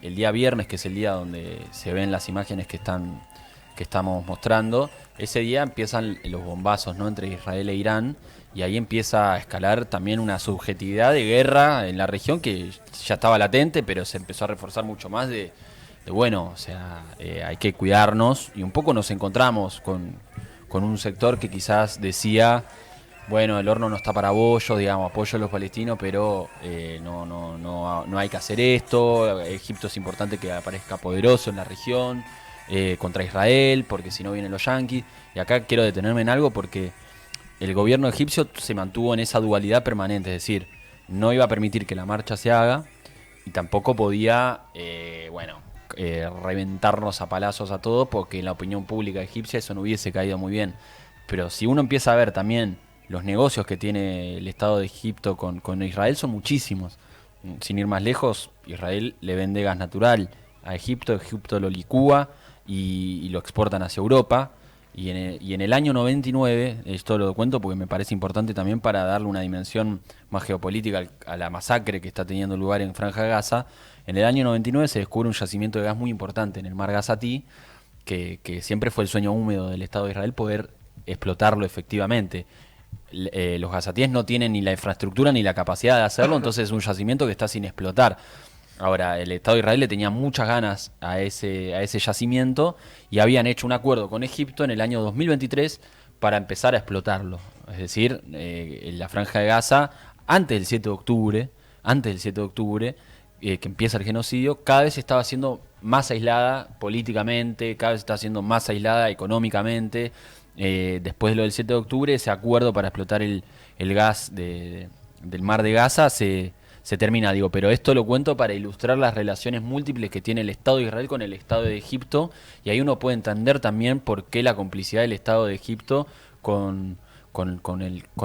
B: el día viernes, que es el día donde se ven las imágenes que estamos mostrando, ese día empiezan los bombazos, ¿no?, entre Israel e Irán, y ahí empieza a escalar también una subjetividad de guerra en la región que ya estaba latente, pero se empezó a reforzar mucho más de bueno, o sea, hay que cuidarnos, y un poco nos encontramos con un sector que quizás decía, bueno, el horno no está para bollos, digamos, apoyo a los palestinos, pero no hay que hacer esto. Egipto es importante que aparezca poderoso en la región contra Israel, porque si no vienen los yanquis. Y acá quiero detenerme en algo porque el gobierno egipcio se mantuvo en esa dualidad permanente, es decir, no iba a permitir que la marcha se haga y tampoco podía, reventarnos a palazos a todos, porque en la opinión pública egipcia eso no hubiese caído muy bien. Pero si uno empieza a ver también los negocios que tiene el Estado de Egipto con Israel, son muchísimos. Sin ir más lejos, Israel le vende gas natural a Egipto, Egipto lo licúa y lo exportan hacia Europa. Y en el año 99, esto lo cuento porque me parece importante también para darle una dimensión más geopolítica a la masacre que está teniendo lugar en Franja de Gaza, en el año 99 se descubre un yacimiento de gas muy importante en el mar Gazatí, que siempre fue el sueño húmedo del Estado de Israel poder explotarlo efectivamente. Los gazatíes no tienen ni la infraestructura ni la capacidad de hacerlo, entonces es un yacimiento que está sin explotar. Ahora, el Estado de Israel le tenía muchas ganas a ese yacimiento y habían hecho un acuerdo con Egipto en el año 2023 para empezar a explotarlo. Es decir, en la Franja de Gaza, antes del 7 de octubre, que empieza el genocidio, cada vez se estaba haciendo más aislada políticamente, cada vez se está haciendo más aislada económicamente. Después de lo del 7 de octubre, ese acuerdo para explotar el gas del mar de Gaza se termina, pero esto lo cuento para ilustrar las relaciones múltiples que tiene el Estado de Israel con el Estado de Egipto, y ahí uno puede entender también por qué la complicidad del Estado de Egipto con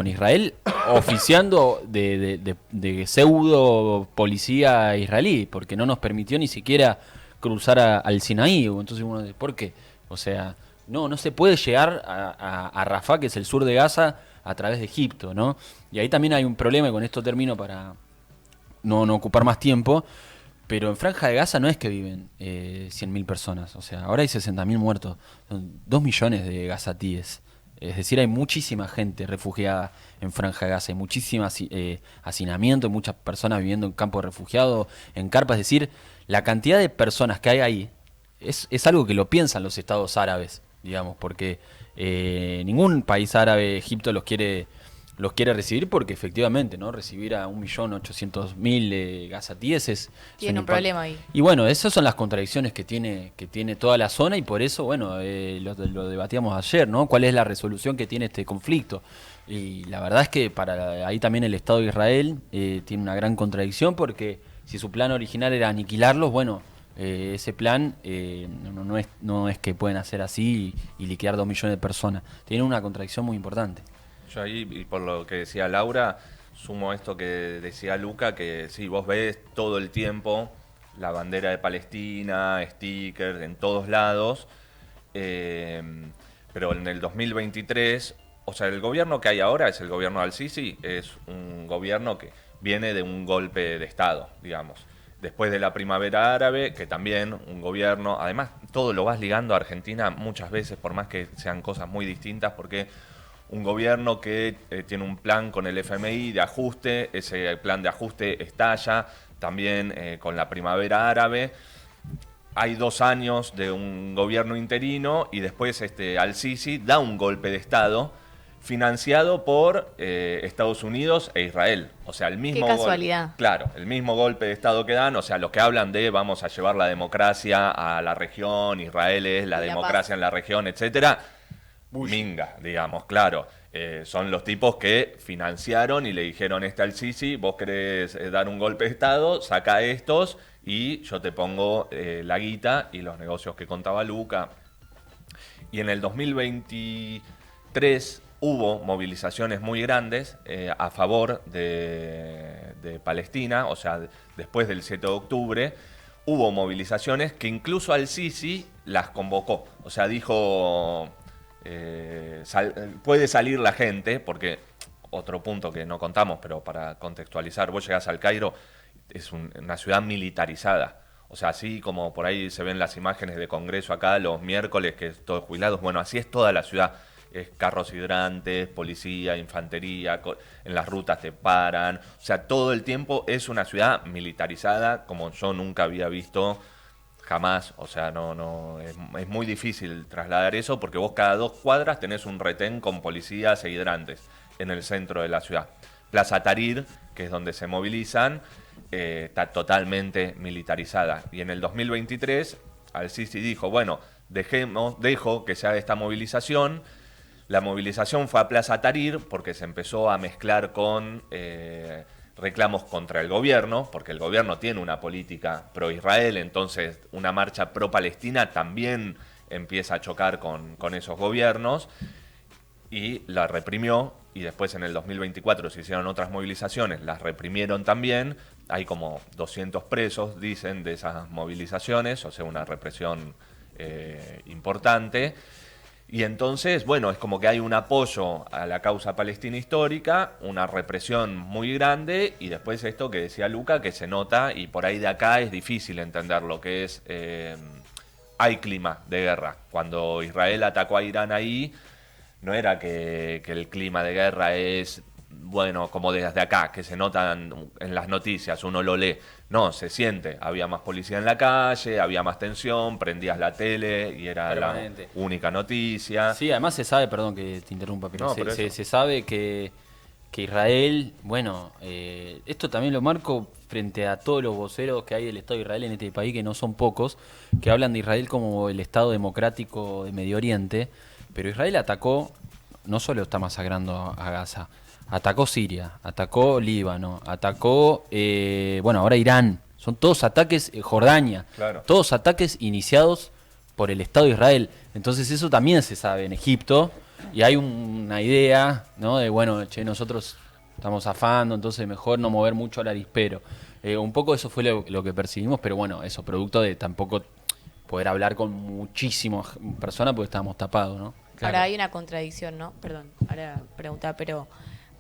B: Israel, oficiando de pseudo policía israelí, porque no nos permitió ni siquiera cruzar al Sinaí. Entonces uno dice, ¿por qué? O sea, no se puede llegar a Rafah, que es el sur de Gaza, a través de Egipto, ¿no? Y ahí también hay un problema, y con esto termino para no ocupar más tiempo, pero en Franja de Gaza no es que viven 100.000 personas, o sea, ahora hay 60.000 muertos, son 2 millones de gazatíes. Es decir, hay muchísima gente refugiada en Franja de Gaza, hay muchísimo hacinamiento, hay muchas personas viviendo en campos de refugiados, en carpas. Es decir, la cantidad de personas que hay ahí es algo que lo piensan los estados árabes, digamos, porque ningún país árabe, Egipto, los quiere los quiere recibir porque efectivamente, ¿no? Recibir a 1.800.000 gazatíes es
A: Tiene un
B: impacto.
A: problema ahí.
B: Y bueno, esas son las contradicciones que tiene toda la zona y por eso, bueno, lo debatíamos ayer, ¿no? ¿Cuál es la resolución que tiene este conflicto? Y la verdad es que para ahí también el Estado de Israel tiene una gran contradicción porque si su plan original era aniquilarlos, bueno, ese plan no es que pueden hacer así y liquidar 2 millones de personas. Tiene una contradicción muy importante.
C: Yo ahí, y por lo que decía Laura, sumo esto que decía Luca, que sí, vos ves todo el tiempo la bandera de Palestina, stickers en todos lados, pero en el 2023, o sea, el gobierno que hay ahora es el gobierno de Al-Sisi, es un gobierno que viene de un golpe de Estado, digamos. Después de la primavera árabe, que también un gobierno, además todo lo vas ligando a Argentina muchas veces, por más que sean cosas muy distintas, porque un gobierno que tiene un plan con el FMI de ajuste, ese plan de ajuste estalla, también con la primavera árabe. Hay 2 años de un gobierno interino y después Al-Sisi da un golpe de Estado financiado por Estados Unidos e Israel. O sea, el mismo
A: Qué casualidad.
C: Claro, el mismo golpe de Estado que dan, o sea, los que hablan de vamos a llevar la democracia a la región, Israel es la
A: Y la
C: democracia
A: paz.
C: en la región, etcétera. Minga, digamos, claro. Son los tipos que financiaron y le dijeron Al-Sisi, vos querés dar un golpe de Estado, saca estos y yo te pongo la guita y los negocios que contaba Luca. Y en el 2023 hubo movilizaciones muy grandes a favor de Palestina, o sea, después del 7 de octubre, hubo movilizaciones que incluso Al-Sisi las convocó. O sea, dijo, puede salir la gente, porque otro punto que no contamos, pero para contextualizar, vos llegás al Cairo, es una ciudad militarizada. O sea, así como por ahí se ven las imágenes de Congreso acá los miércoles, que es todos jubilados, bueno, así es toda la ciudad. Es carros hidrantes, policía, infantería, en las rutas te paran. O sea, todo el tiempo es una ciudad militarizada como yo nunca había visto jamás. O sea, es muy difícil trasladar eso porque vos cada 2 cuadras tenés un retén con policías e hidrantes en el centro de la ciudad. Plaza Tahrir, que es donde se movilizan, está totalmente militarizada. Y en el 2023, Al-Sisi dijo, bueno, dejo que se haga esta movilización. La movilización fue a Plaza Tahrir porque se empezó a mezclar con reclamos contra el gobierno, porque el gobierno tiene una política pro-Israel, entonces una marcha pro-Palestina también empieza a chocar con esos gobiernos y la reprimió. Y después en el 2024 se hicieron otras movilizaciones, las reprimieron también. Hay como 200 presos, dicen, de esas movilizaciones, o sea, una represión importante. Y entonces, bueno, es como que hay un apoyo a la causa palestina histórica, una represión muy grande, y después esto que decía Luca, que se nota, y por ahí de acá es difícil entender lo que es... hay clima de guerra. Cuando Israel atacó a Irán ahí, no era que el clima de guerra es, bueno, como desde acá, que se notan en las noticias, uno lo lee. No, se siente. Había más policía en la calle, había más tensión, prendías la tele y era
B: Permanente.
C: la única noticia.
B: Sí, además se sabe, perdón que te interrumpa, pero
C: No, por eso.
B: se sabe que Israel, bueno, esto también lo marco frente a todos los voceros que hay del Estado de Israel en este país, que no son pocos, que hablan de Israel como el Estado democrático de Medio Oriente, pero Israel atacó, no solo está masacrando a Gaza, atacó Siria, atacó Líbano, atacó, bueno, ahora Irán. Son todos ataques, Jordania,
C: Claro.
B: todos ataques iniciados por el Estado de Israel. Entonces eso también se sabe en Egipto y hay una idea, ¿no? De, bueno, che, nosotros estamos zafando, entonces mejor no mover mucho al avispero. Un poco eso fue lo que percibimos, pero bueno, eso, producto de tampoco poder hablar con muchísimas personas porque estábamos tapados, ¿no?
A: Ahora hay una contradicción, ¿no? Perdón, ahora preguntar, pero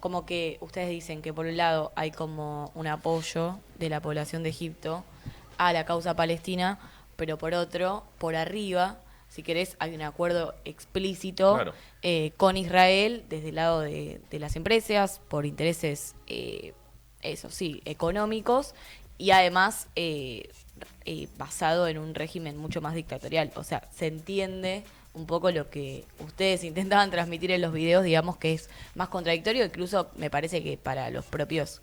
A: como que ustedes dicen que por un lado hay como un apoyo de la población de Egipto a la causa palestina, pero por otro, por arriba, si querés, hay un acuerdo explícito
C: Claro.
A: con Israel desde el lado de las empresas, por intereses, eso sí, económicos, y además basado en un régimen mucho más dictatorial. O sea, se entiende un poco lo que ustedes intentaban transmitir en los videos, digamos que es más contradictorio, incluso me parece que para los propios,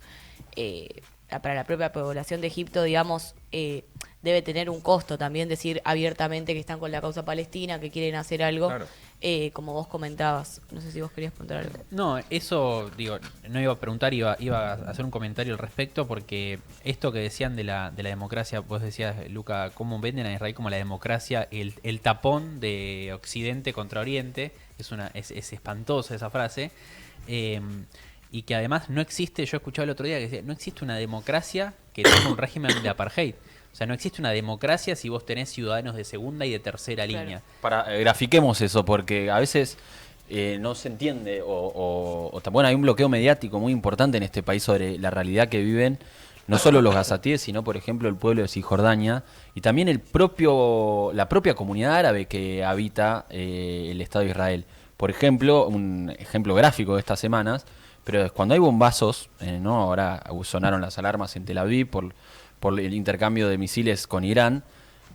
A: para la propia población de Egipto, digamos, debe tener un costo también decir abiertamente que están con la causa palestina, que quieren hacer algo,
C: Claro.
A: como vos comentabas. No sé si vos querías preguntar algo.
D: No, eso, digo, no iba a preguntar, iba a hacer un comentario al respecto, porque esto que decían de la democracia, vos decías, Luca, cómo venden a Israel como la democracia, el tapón de Occidente contra Oriente, es espantosa esa frase, y que además no existe, yo escuchaba el otro día que decía, no existe una democracia que tenga un régimen de apartheid. O sea, no existe una democracia si vos tenés ciudadanos de segunda y de tercera
A: Claro.
D: línea.
B: Grafiquemos eso, porque a veces no se entiende, bueno, hay un bloqueo mediático muy importante en este país sobre la realidad que viven no solo los gazatíes, sino por ejemplo el pueblo de Cisjordania y también la propia comunidad árabe que habita el Estado de Israel. Por ejemplo, un ejemplo gráfico de estas semanas, pero es cuando hay bombazos, ¿no? Ahora sonaron las alarmas en Tel Aviv por el intercambio de misiles con Irán.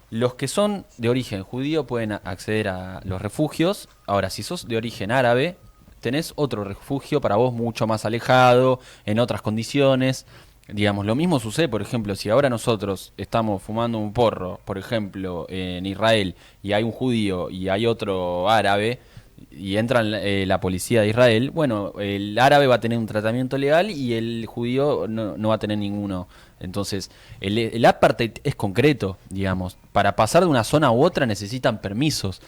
B: Los que son de origen judío pueden acceder a los refugios. Ahora, si sos de origen árabe, tenés otro refugio para vos mucho más alejado, en otras condiciones. Digamos, lo mismo sucede, por ejemplo, si ahora nosotros estamos fumando un porro, por ejemplo, en Israel, y hay un judío y hay otro árabe, y entra la policía de Israel, bueno, el árabe va a tener un tratamiento legal y el judío no va a tener ninguno. Entonces, el apartheid es concreto, digamos. Para pasar de una zona u otra necesitan permisos.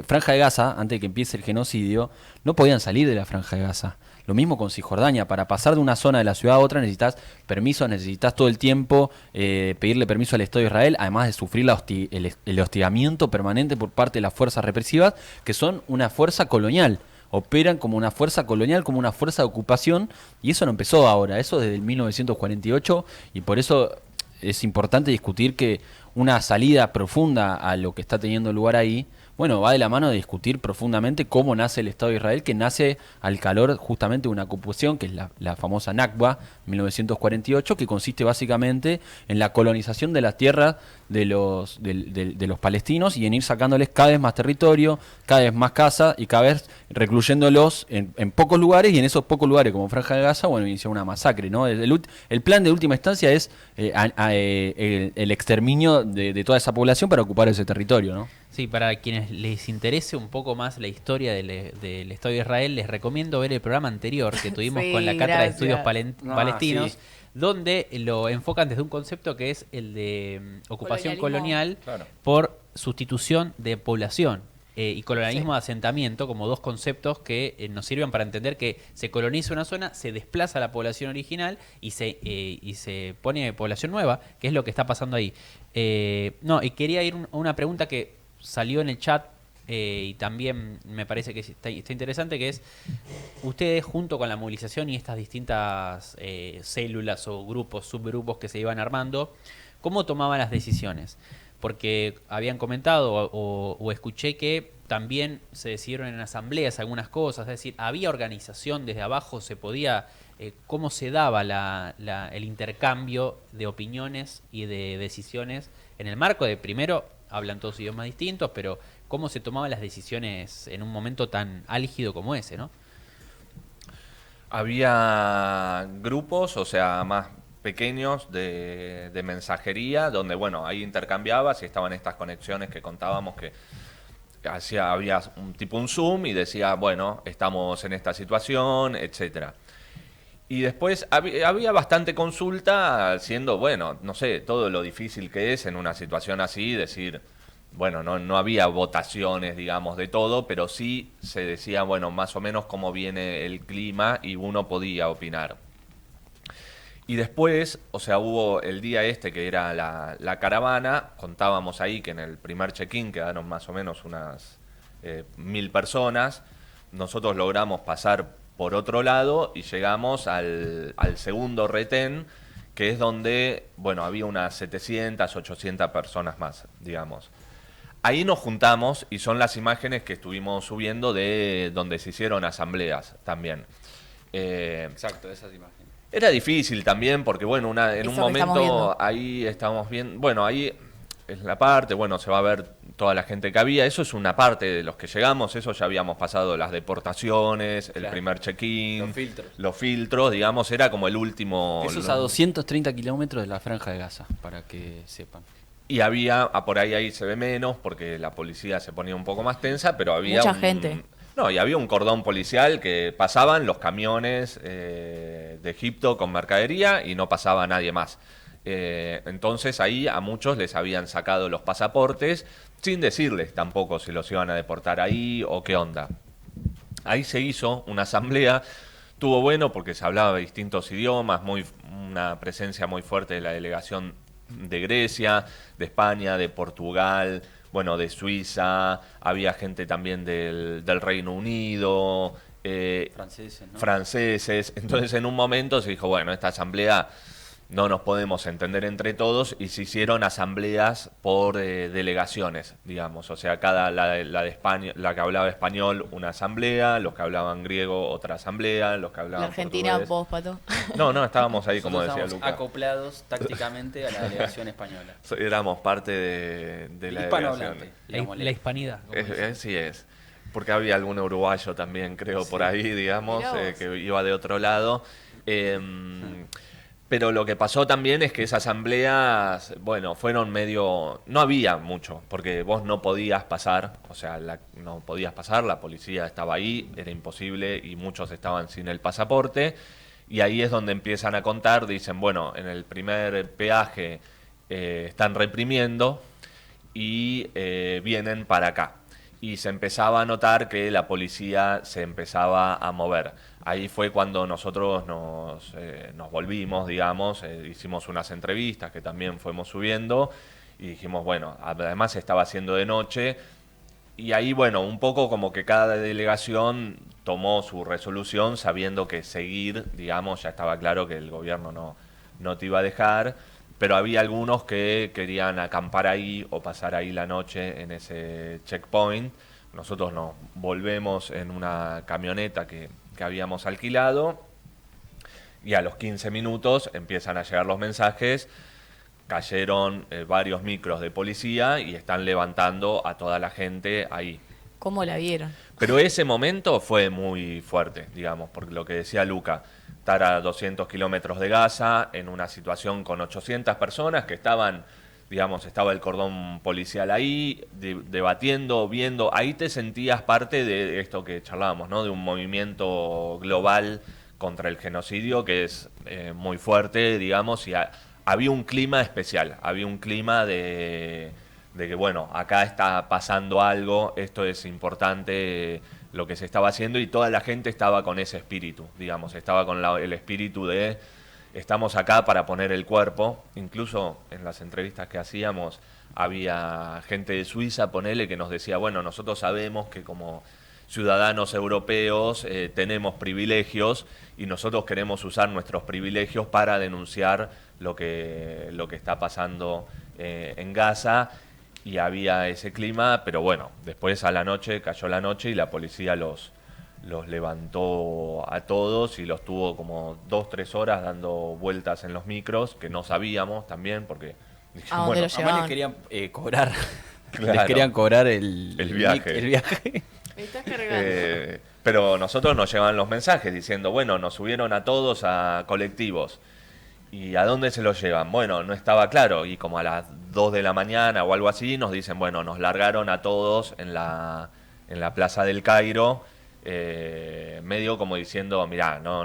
B: Franja de Gaza, antes de que empiece el genocidio, no podían salir de la Franja de Gaza. Lo mismo con Cisjordania. Para pasar de una zona de la ciudad a otra necesitas permisos, necesitas todo el tiempo pedirle permiso al Estado de Israel, además de sufrir el hostigamiento permanente por parte de las fuerzas represivas, que son una fuerza colonial. Operan como una fuerza colonial, como una fuerza de ocupación, y eso no empezó ahora, eso desde el 1948, y por eso es importante discutir que una salida profunda a lo que está teniendo lugar ahí, bueno, va de la mano de discutir profundamente cómo nace el Estado de Israel, que nace al calor justamente de una ocupación, que es la famosa Nakba, 1948, que consiste básicamente en la colonización de las tierras de los palestinos y en ir sacándoles cada vez más territorio, cada vez más casa y cada vez recluyéndolos en pocos lugares, y en esos pocos lugares como Franja de Gaza, bueno, inició una masacre, ¿no? El plan de última instancia es el exterminio de toda esa población para ocupar ese territorio, ¿no?
D: Sí, para quienes les interese un poco más la historia del Estado de Israel, les recomiendo ver el programa anterior que tuvimos
A: Sí,
D: con la Cátedra de Estudios
A: gracias.
D: Palestinos,
B: Sí.
D: donde lo enfocan desde un concepto que es el de ocupación colonial
C: Claro.
D: por sustitución de población. Y colonialismo de asentamiento como dos conceptos que nos sirven para entender que se coloniza una zona, se desplaza la población original y se pone población nueva, que es lo que está pasando ahí. Y quería ir a una pregunta que salió en el chat y también me parece que está interesante, que es, ustedes junto con la movilización y estas distintas células o grupos, subgrupos que se iban armando, ¿cómo tomaban las decisiones? Porque habían comentado o escuché que también se decidieron en asambleas algunas cosas, es decir, había organización desde abajo, se podía, cómo se daba el intercambio de opiniones y de decisiones en el marco de, primero, hablan todos idiomas distintos, pero cómo se tomaban las decisiones en un momento tan álgido como ese, ¿no?
C: Había grupos, o sea, más pequeños de mensajería, donde, bueno, ahí intercambiabas y estaban estas conexiones que contábamos que había un Zoom y decía, bueno, estamos en esta situación, etcétera. Y después había bastante consulta, siendo, bueno, no sé, todo lo difícil que es en una situación así, decir, bueno, no había votaciones, digamos, de todo, pero sí se decía, bueno, más o menos cómo viene el clima y uno podía opinar. Y después, o sea, hubo el día este que era la caravana, contábamos ahí que en el primer check-in quedaron más o menos unas 1000 personas, nosotros logramos pasar por otro lado y llegamos al segundo retén, que es donde, bueno, había unas 700, 800 personas más, digamos. Ahí nos juntamos y son las imágenes que estuvimos subiendo de donde se hicieron asambleas también.
B: Exacto, esas imágenes.
C: Era difícil también porque, bueno, en un
A: Eso que estamos
C: momento
A: viendo.
C: ahí estábamos bien. Bueno, ahí es la parte, bueno, se va a ver toda la gente que había. Eso es una parte de los que llegamos, eso ya habíamos pasado las deportaciones, el
B: Claro.
C: primer check-in,
B: Los filtros.
C: digamos, era como el último.
B: Eso es a 230 kilómetros de la Franja de Gaza, para que sepan.
C: Y había, por ahí se ve menos, porque la policía se ponía un poco más tensa, pero había
A: Mucha gente.
C: No, y había un cordón policial que pasaban los camiones de Egipto con mercadería y no pasaba nadie más. Entonces ahí a muchos les habían sacado los pasaportes sin decirles tampoco si los iban a deportar ahí o qué onda. Ahí se hizo una asamblea, estuvo bueno porque se hablaba de distintos idiomas, una presencia muy fuerte de la delegación de Grecia, de España, de Portugal, bueno, de Suiza, había gente también del Reino Unido,
B: Franceses, ¿no?
C: franceses. Entonces en un momento se dijo, bueno, esta asamblea no nos podemos entender entre todos y se hicieron asambleas por delegaciones, digamos. O sea, la de España, la que hablaba español, una asamblea, los que hablaban griego, otra asamblea, los que
A: La
C: hablaban
A: Argentina,
C: portugués.
A: vos, Pato.
C: No, estábamos ahí, como
B: Nosotros
C: decía
B: estamos
C: Luca.
B: acoplados tácticamente a la delegación española.
C: Éramos parte de la
B: Hispanohablante,
C: delegación.
B: digamos,
D: La hispanidad. como dicen.
C: Sí es. Porque había algún uruguayo también, creo, por ahí, digamos,
A: Mirá vos.
C: que iba de otro lado. Pero lo que pasó también es que esas asambleas, bueno, fueron medio... No había mucho, porque vos no podías pasar, o sea, no podías pasar, la policía estaba ahí, era imposible y muchos estaban sin el pasaporte. Y ahí es donde empiezan a contar, dicen, bueno, en el primer peaje están reprimiendo y vienen para acá. Y se empezaba a notar que la policía se empezaba a mover. Ahí fue cuando nosotros nos volvimos, digamos, hicimos unas entrevistas que también fuimos subiendo y dijimos, bueno, además estaba haciendo de noche y ahí, bueno, un poco como que cada delegación tomó su resolución sabiendo que seguir, digamos, ya estaba claro que el gobierno no te iba a dejar, pero había algunos que querían acampar ahí o pasar ahí la noche en ese checkpoint. Nosotros nos volvemos en una camioneta que habíamos alquilado y a los 15 minutos empiezan a llegar los mensajes. Cayeron varios micros de policía y están levantando a toda la gente ahí.
A: ¿Cómo la vieron?
C: Pero ese momento fue muy fuerte, digamos, porque lo que decía Luca, estar a 200 kilómetros de Gaza, en una situación con 800 personas que estaban, digamos, estaba el cordón policial ahí, debatiendo, viendo, ahí te sentías parte de esto que charlábamos, ¿no? De un movimiento global contra el genocidio que es muy fuerte, digamos, y había un clima especial, había un clima de que, bueno, acá está pasando algo, esto es importante lo que se estaba haciendo y toda la gente estaba con ese espíritu, digamos, estaba con el espíritu de estamos acá para poner el cuerpo. Incluso en las entrevistas que hacíamos había gente de Suiza, ponele, que nos decía, bueno, nosotros sabemos que como ciudadanos europeos tenemos privilegios y nosotros queremos usar nuestros privilegios para denunciar lo que está pasando en Gaza. Y había ese clima, pero bueno, después a la noche, cayó la noche y la policía los levantó a todos y los tuvo como 2-3 horas dando vueltas en los micros, que no sabíamos también, porque
A: ¿A dónde los
B: Además
A: llevaban?
B: les querían cobrar.
C: Claro.
B: Les querían cobrar el
C: viaje.
B: el viaje.
A: Me estás cargando.
C: pero nosotros nos llevan los mensajes diciendo, bueno, nos subieron a todos a colectivos. ¿Y a dónde se los llevan? Bueno, no estaba claro. Y como a las 2 de la mañana o algo así, nos dicen, bueno, nos largaron a todos en la Plaza del Cairo, medio como diciendo, mirá, no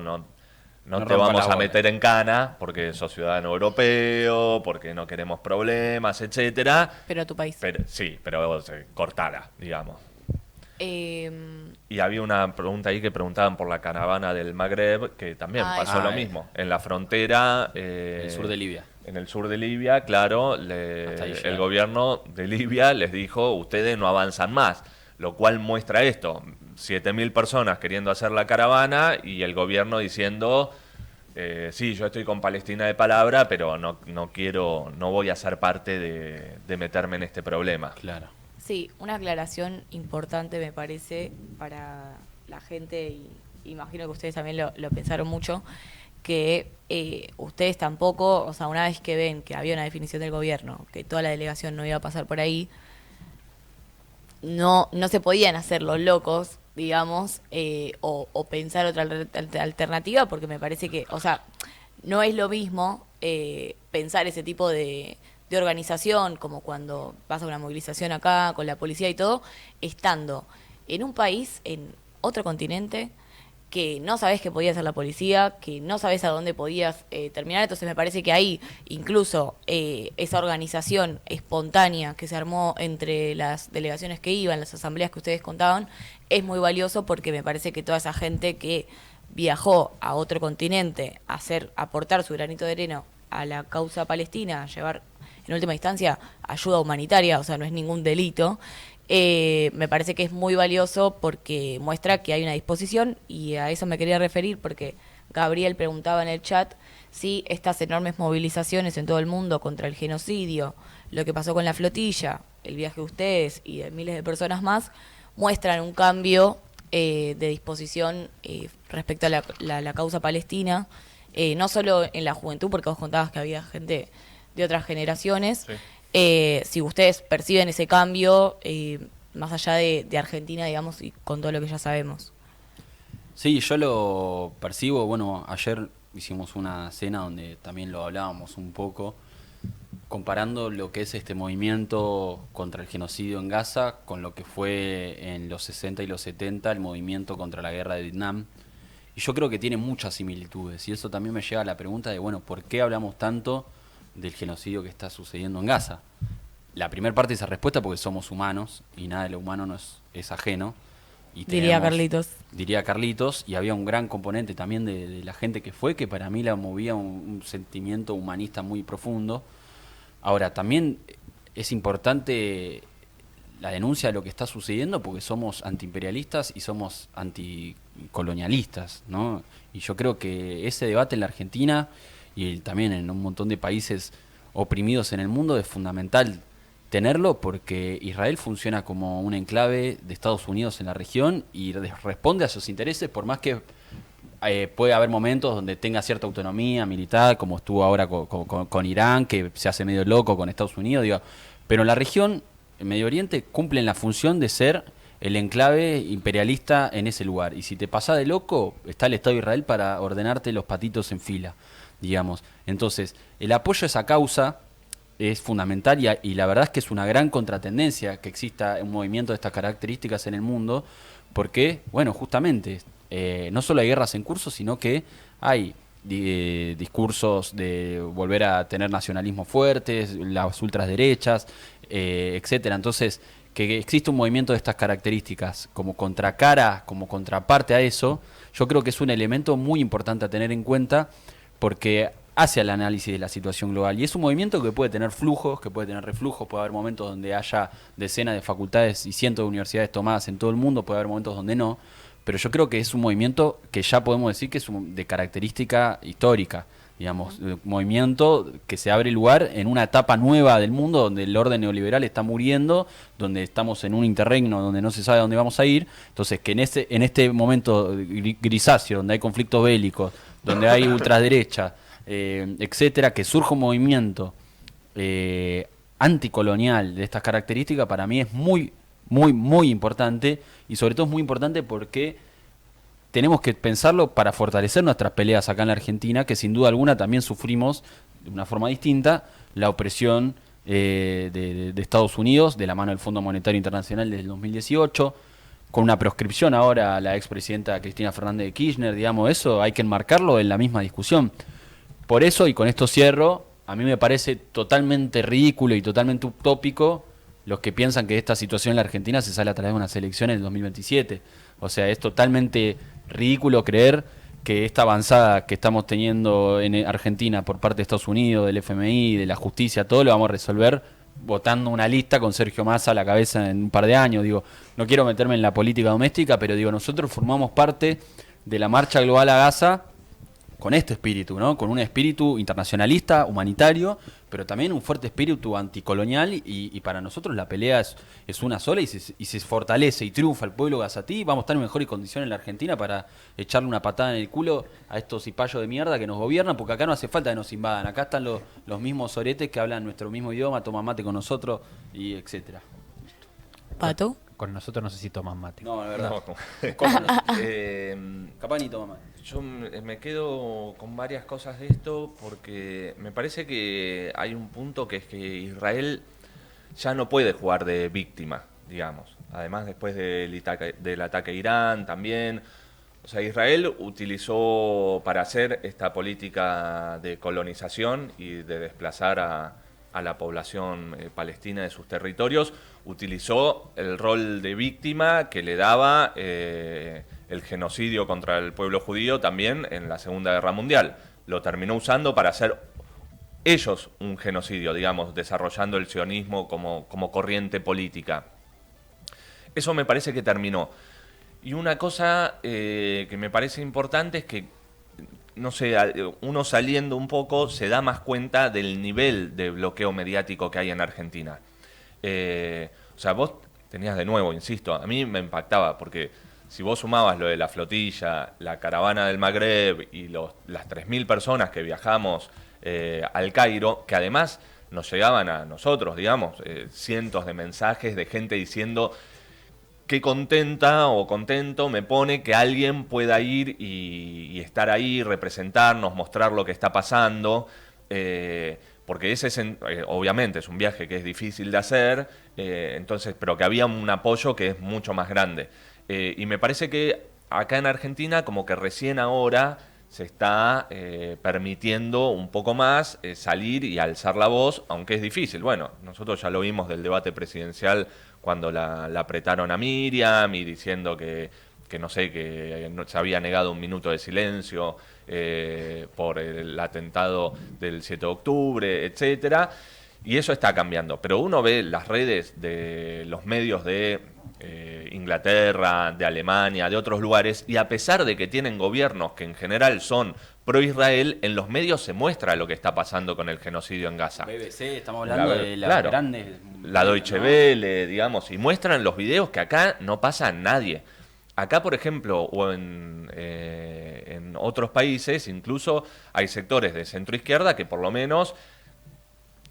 C: te
B: rompan
C: vamos
B: las
C: a
B: bolas.
C: meter en cana porque sos ciudadano europeo, porque no queremos problemas, etcétera.
A: Pero a tu país.
C: Pero, sí, pero cortala, digamos.
A: Eh,
C: Y había una pregunta ahí que preguntaban por la caravana del Magreb, que también
A: Ay,
C: pasó
B: sí.
C: lo mismo. En la frontera...
B: El sur de Libia.
C: En el sur de Libia, claro,
B: Hasta ahí
C: el
B: llegaron.
C: gobierno de Libia les dijo, ustedes no avanzan más. Lo cual muestra esto, 7.000 personas queriendo hacer la caravana y el gobierno diciendo, sí, yo estoy con Palestina de palabra, pero no voy a ser parte de meterme en este problema.
B: Claro.
A: sí, una aclaración importante me parece para la gente, y imagino que ustedes también lo pensaron mucho. que ustedes tampoco, o sea, una vez que ven que había una definición del gobierno, que toda la delegación no iba a pasar por ahí, no se podían hacer los locos, digamos, o pensar otra alternativa, porque me parece que, o sea, no es lo mismo pensar ese tipo de organización, como cuando pasa una movilización acá con la policía y todo, estando en un país, en otro continente, que no sabés qué podía hacer la policía, que no sabés a dónde podías terminar. Entonces me parece que ahí incluso esa organización espontánea que se armó entre las delegaciones que iban, las asambleas que ustedes contaban, es muy valioso, porque me parece que toda esa gente que viajó a otro continente a aportar su granito de arena a la causa palestina, a llevar en última instancia ayuda humanitaria, o sea, no es ningún delito. Me parece que es muy valioso porque muestra que hay una disposición, y a eso me quería referir porque Gabriel preguntaba en el chat si estas enormes movilizaciones en todo el mundo contra el genocidio, lo que pasó con la flotilla, el viaje de ustedes y de miles de personas más, muestran un cambio de disposición respecto a la causa palestina, no solo en la juventud, porque vos contabas que había gente de otras generaciones. Sí. Si ustedes perciben ese cambio, más allá de Argentina, digamos, y con todo lo que ya sabemos.
B: Sí, yo lo percibo. Bueno, ayer hicimos una cena donde también lo hablábamos un poco, comparando lo que es este movimiento contra el genocidio en Gaza con lo que fue en los 60 y los 70 el movimiento contra la guerra de Vietnam. Y yo creo que tiene muchas similitudes, y eso también me lleva a la pregunta de, bueno, ¿por qué hablamos tanto del genocidio que está sucediendo en Gaza? La primera parte de esa respuesta, porque somos humanos y nada de lo humano es ajeno. Y
A: diría Carlitos.
B: Diría Carlitos, y había un gran componente también de la gente que fue, que para mí la movía un sentimiento humanista muy profundo. Ahora, también es importante la denuncia de lo que está sucediendo, porque somos antiimperialistas y somos anticolonialistas, ¿no? Y yo creo que ese debate en la Argentina y también en un montón de países oprimidos en el mundo es fundamental tenerlo, porque Israel funciona como un enclave de Estados Unidos en la región y responde a sus intereses, por más que puede haber momentos donde tenga cierta autonomía militar, como estuvo ahora con Irán, que se hace medio loco con Estados Unidos, digo, pero la región, en Medio Oriente, cumplen la función de ser el enclave imperialista en ese lugar, y si te pasás de loco, está el Estado de Israel para ordenarte los patitos en fila, digamos. Entonces, el apoyo a esa causa es fundamental, y la verdad es que es una gran contratendencia que exista un movimiento de estas características en el mundo, porque, bueno, justamente, no solo hay guerras en curso, sino que hay discursos de volver a tener nacionalismo fuertes, las ultraderechas, etcétera. Entonces, que existe un movimiento de estas características como contracara, como contraparte a eso, yo creo que es un elemento muy importante a tener en cuenta, porque hace el análisis de la situación global, y es un movimiento que puede tener flujos, que puede tener reflujos, puede haber momentos donde haya decenas de facultades y cientos de universidades tomadas en todo el mundo, puede haber momentos donde no, pero yo creo que es un movimiento que ya podemos decir que es de característica histórica, digamos, un movimiento que se abre lugar en una etapa nueva del mundo, donde el orden neoliberal está muriendo, donde estamos en un interregno donde no se sabe a dónde vamos a ir. Entonces, que en este momento grisáceo, donde hay conflictos bélicos, donde hay ultraderecha, etcétera, que surja un movimiento anticolonial de estas características, para mí es muy, muy, muy importante, y sobre todo es muy importante porque tenemos que pensarlo para fortalecer nuestras peleas acá en la Argentina, que sin duda alguna también sufrimos de una forma distinta la opresión de Estados Unidos, de la mano del Fondo Monetario Internacional desde el 2018, con una proscripción ahora a la expresidenta Cristina Fernández de Kirchner, digamos, eso hay que enmarcarlo en la misma discusión. Por eso, y con esto cierro, a mí me parece totalmente ridículo y totalmente utópico los que piensan que esta situación en la Argentina se sale a través de unas elecciones en el 2027. O sea, es totalmente ridículo creer que esta avanzada que estamos teniendo en Argentina por parte de Estados Unidos, del FMI, de la justicia, todo lo vamos a resolver votando una lista con Sergio Massa a la cabeza en un par de años. Digo, no quiero meterme en la política doméstica, pero digo, nosotros formamos parte de la marcha global a Gaza con este espíritu, ¿no? Con un espíritu internacionalista, humanitario, pero también un fuerte espíritu anticolonial y para nosotros la pelea es una sola y se fortalece y triunfa el pueblo gazatí, vamos a estar en mejores condiciones en la Argentina para echarle una patada en el culo a estos cipayos de mierda que nos gobiernan, porque acá no hace falta que nos invadan, acá están los mismos soretes que hablan nuestro mismo idioma, toman mate con nosotros y etcétera.
A: ¿Pato?
D: Con nosotros no sé si toman mate.
B: No, la verdad.
C: No.
B: ¿Cómo no?
C: Capaz
B: ni toma mate.
C: Yo me quedo con varias cosas de esto porque me parece que hay un punto que es que Israel ya no puede jugar de víctima, digamos. Además, después del ataque a Irán también. O sea, Israel utilizó para hacer esta política de colonización y de desplazar a la población palestina de sus territorios, utilizó el rol de víctima que le daba el genocidio contra el pueblo judío también en la Segunda Guerra Mundial. Lo terminó usando para hacer ellos un genocidio, digamos, desarrollando el sionismo como corriente política. Eso me parece que terminó. Y una cosa que me parece importante es que, no sé, uno saliendo un poco se da más cuenta del nivel de bloqueo mediático que hay en Argentina. O sea, vos tenías de nuevo, insisto, a mí me impactaba, porque si vos sumabas lo de la flotilla, la caravana del Magreb y las 3.000 personas que viajamos al Cairo, que además nos llegaban a nosotros, digamos, cientos de mensajes de gente diciendo qué contenta o contento me pone que alguien pueda ir y estar ahí, representarnos, mostrar lo que está pasando, porque ese obviamente es un viaje que es difícil de hacer, entonces, pero que había un apoyo que es mucho más grande. Y me parece que acá en Argentina como que recién ahora se está permitiendo un poco más salir y alzar la voz, aunque es difícil. Bueno, nosotros ya lo vimos del debate presidencial cuando la apretaron a Miriam y diciendo que no sé, que se había negado un minuto de silencio por el atentado del 7 de octubre, etcétera. Y eso está cambiando. Pero uno ve las redes de los medios de Inglaterra, de Alemania, de otros lugares, y a pesar de que tienen gobiernos que en general son pro-Israel, en los medios se muestra lo que está pasando con el genocidio en Gaza.
B: BBC, estamos hablando de las
C: claro,
B: grandes...
C: La Deutsche Welle, digamos, y muestran los videos que acá no pasa nadie. Acá, por ejemplo, o en otros países, incluso hay sectores de centro-izquierda que por lo menos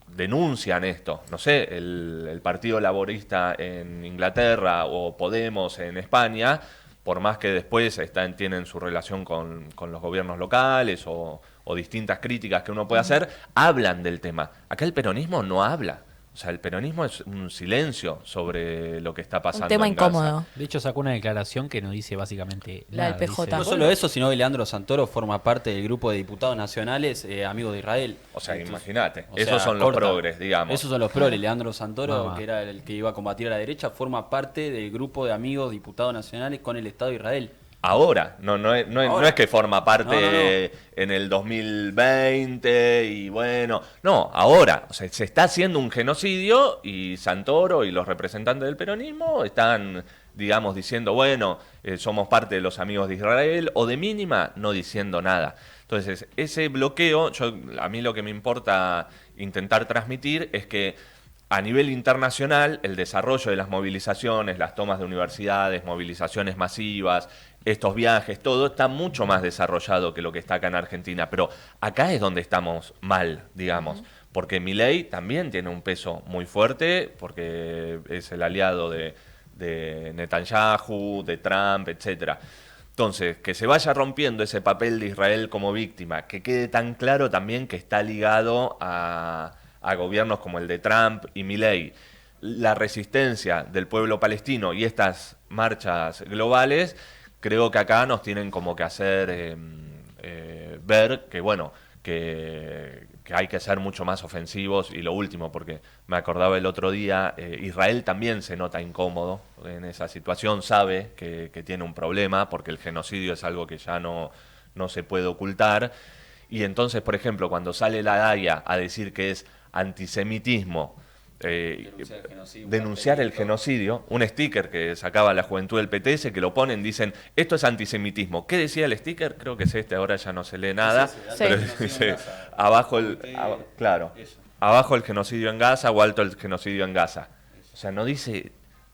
C: denuncian esto. No sé, el Partido Laborista en Inglaterra o Podemos en España, por más que después tienen su relación con los gobiernos locales o distintas críticas que uno puede hacer, hablan del tema. Acá el peronismo no habla. O sea, el peronismo es un silencio sobre lo que está pasando.
A: Un tema
C: en Gaza.
A: incómodo.
D: De hecho, sacó una declaración que no dice básicamente
A: La del
D: nada.
A: PJ.
D: Dice,
B: No solo eso, sino que Leandro Santoro forma parte del grupo de diputados nacionales amigos de Israel.
C: O sea,
B: Entonces,
C: imagínate,
B: o sea,
C: esos son
B: corta.
C: los progres, digamos.
B: Esos son los progres. Leandro Santoro,
D: Mamá.
B: que era el que iba a combatir a la derecha, forma parte del grupo de amigos diputados nacionales con el Estado de Israel.
C: Ahora, no es que forma parte
B: No.
C: en el 2020 y bueno, no, ahora, o sea, se está haciendo un genocidio y Santoro y los representantes del peronismo están, digamos, diciendo, bueno, somos parte de los amigos de Israel, o de mínima no diciendo nada. Entonces, ese bloqueo, a mí lo que me importa intentar transmitir es que a nivel internacional, el desarrollo de las movilizaciones, las tomas de universidades, movilizaciones masivas, estos viajes, todo está mucho más desarrollado que lo que está acá en Argentina. Pero acá es donde estamos mal, digamos. Porque Milei también tiene un peso muy fuerte, porque es el aliado de Netanyahu, de Trump, etcétera. Entonces, que se vaya rompiendo ese papel de Israel como víctima, que quede tan claro también que está ligado a gobiernos como el de Trump y Milei, la resistencia del pueblo palestino y estas marchas globales, creo que acá nos tienen como que hacer ver que, bueno, que hay que ser mucho más ofensivos. Y lo último, porque me acordaba el otro día, Israel también se nota incómodo en esa situación, sabe que tiene un problema, porque el genocidio es algo que ya no se puede ocultar. Y entonces, por ejemplo, cuando sale la Daya a decir que es antisemitismo denunciar el genocidio, un sticker que sacaba la juventud del PTS, que lo ponen, dicen, esto es antisemitismo. ¿Qué decía el sticker? Creo que es este, ahora ya no se lee nada, pero dice, abajo abajo el genocidio en Gaza o alto el genocidio en Gaza. O sea, no dice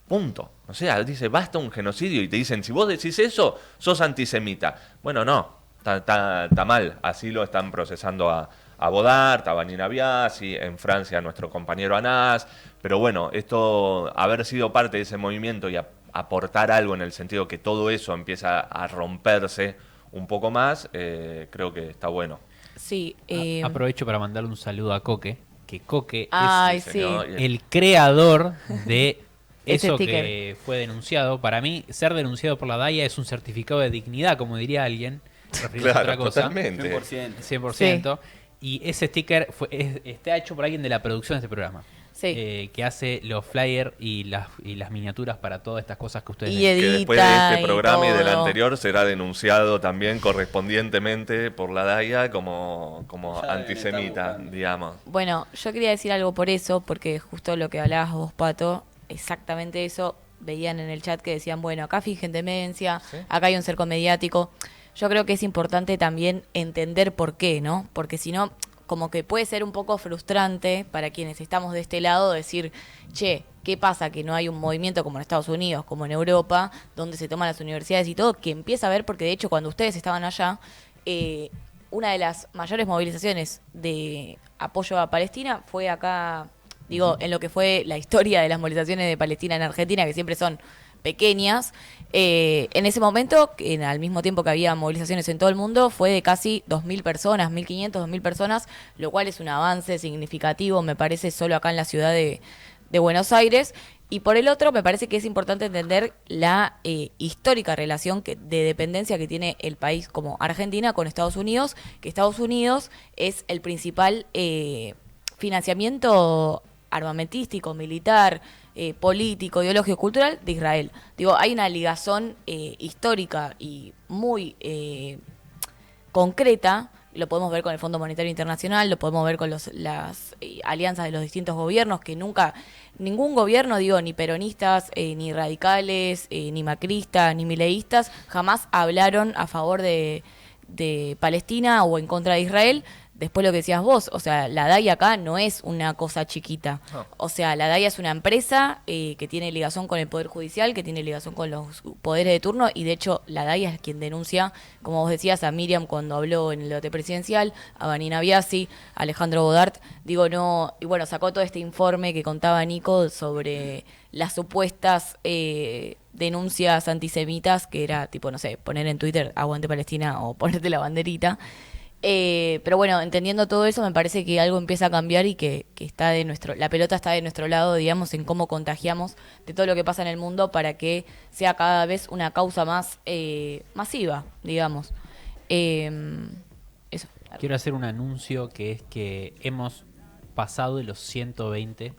C: punto. O sea, dice, basta un genocidio y te dicen, si vos decís eso, sos antisemita. Bueno, no, está mal. Así lo están procesando a Bodart, a Vanina Biasi, en Francia a nuestro compañero Anas. Pero bueno, esto, haber sido parte de ese movimiento y aportar algo en el sentido que todo eso empieza a romperse un poco más, creo que está bueno.
A: Sí.
D: Aprovecho para mandarle un saludo a Coque, que Coque
A: Ay,
D: es
A: sí.
D: el creador de
A: Ese
D: eso
A: sticker.
D: que fue denunciado. Para mí, ser denunciado por la DAIA es un certificado de dignidad, como diría alguien, refiriéndose a otra cosa.
C: Totalmente.
D: 100%. Y ese sticker está hecho por alguien de la producción de este programa.
A: Sí.
D: Que hace los flyers y las miniaturas para todas estas cosas que ustedes
A: Y
D: ven.
C: Que después de este
A: y
C: programa y del
A: todo.
C: anterior será denunciado también correspondientemente por la DAIA como
B: Ya
C: antisemita,
B: deben estar
C: digamos.
A: Bueno, yo quería decir algo por eso, porque justo lo que hablabas vos, Pato, exactamente eso, veían en el chat que decían, bueno, acá fingen demencia, acá hay un cerco mediático. Yo creo que es importante también entender por qué, ¿no? Porque si no, como que puede ser un poco frustrante para quienes estamos de este lado decir, che, ¿qué pasa? Que no hay un movimiento como en Estados Unidos, como en Europa, donde se toman las universidades y todo, que empieza a ver, porque de hecho cuando ustedes estaban allá, una de las mayores movilizaciones de apoyo a Palestina fue acá, digo, en lo que fue la historia de las movilizaciones de Palestina en Argentina, que siempre son pequeñas. En ese momento, al mismo tiempo que había movilizaciones en todo el mundo, fue de casi 2.000 personas, 1.500, 2.000 personas, lo cual es un avance significativo, me parece, solo acá en la ciudad de Buenos Aires. Y por el otro, me parece que es importante entender la histórica relación de dependencia que tiene el país como Argentina con Estados Unidos, que Estados Unidos es el principal financiamiento armamentístico, militar, político, ideológico, cultural de Israel. Digo, hay una ligazón histórica y muy concreta, lo podemos ver con el Fondo Monetario Internacional, lo podemos ver con las alianzas de los distintos gobiernos, que nunca, ningún gobierno, digo, ni peronistas, ni radicales, ni macristas, ni mileístas, jamás hablaron a favor de Palestina o en contra de Israel. Después lo que decías vos, o sea, la DAIA acá no es una cosa chiquita. O sea, la DAIA es una empresa que tiene ligación con el Poder Judicial, que tiene ligación con los poderes de turno, y de hecho la DAIA es quien denuncia, como vos decías, a Miriam cuando habló en el debate presidencial, a Vanina Biasi, a Alejandro Bodart, digo, no, y bueno, sacó todo este informe que contaba Nico sobre las supuestas denuncias antisemitas, que era tipo, no sé, poner en Twitter aguante Palestina o ponerte la banderita. Pero bueno, entendiendo todo eso, me parece que algo empieza a cambiar y que está la pelota está de nuestro lado, digamos, en cómo contagiamos de todo lo que pasa en el mundo para que sea cada vez una causa más masiva, digamos. Eso.
D: Quiero hacer un anuncio que es que hemos pasado de los 120.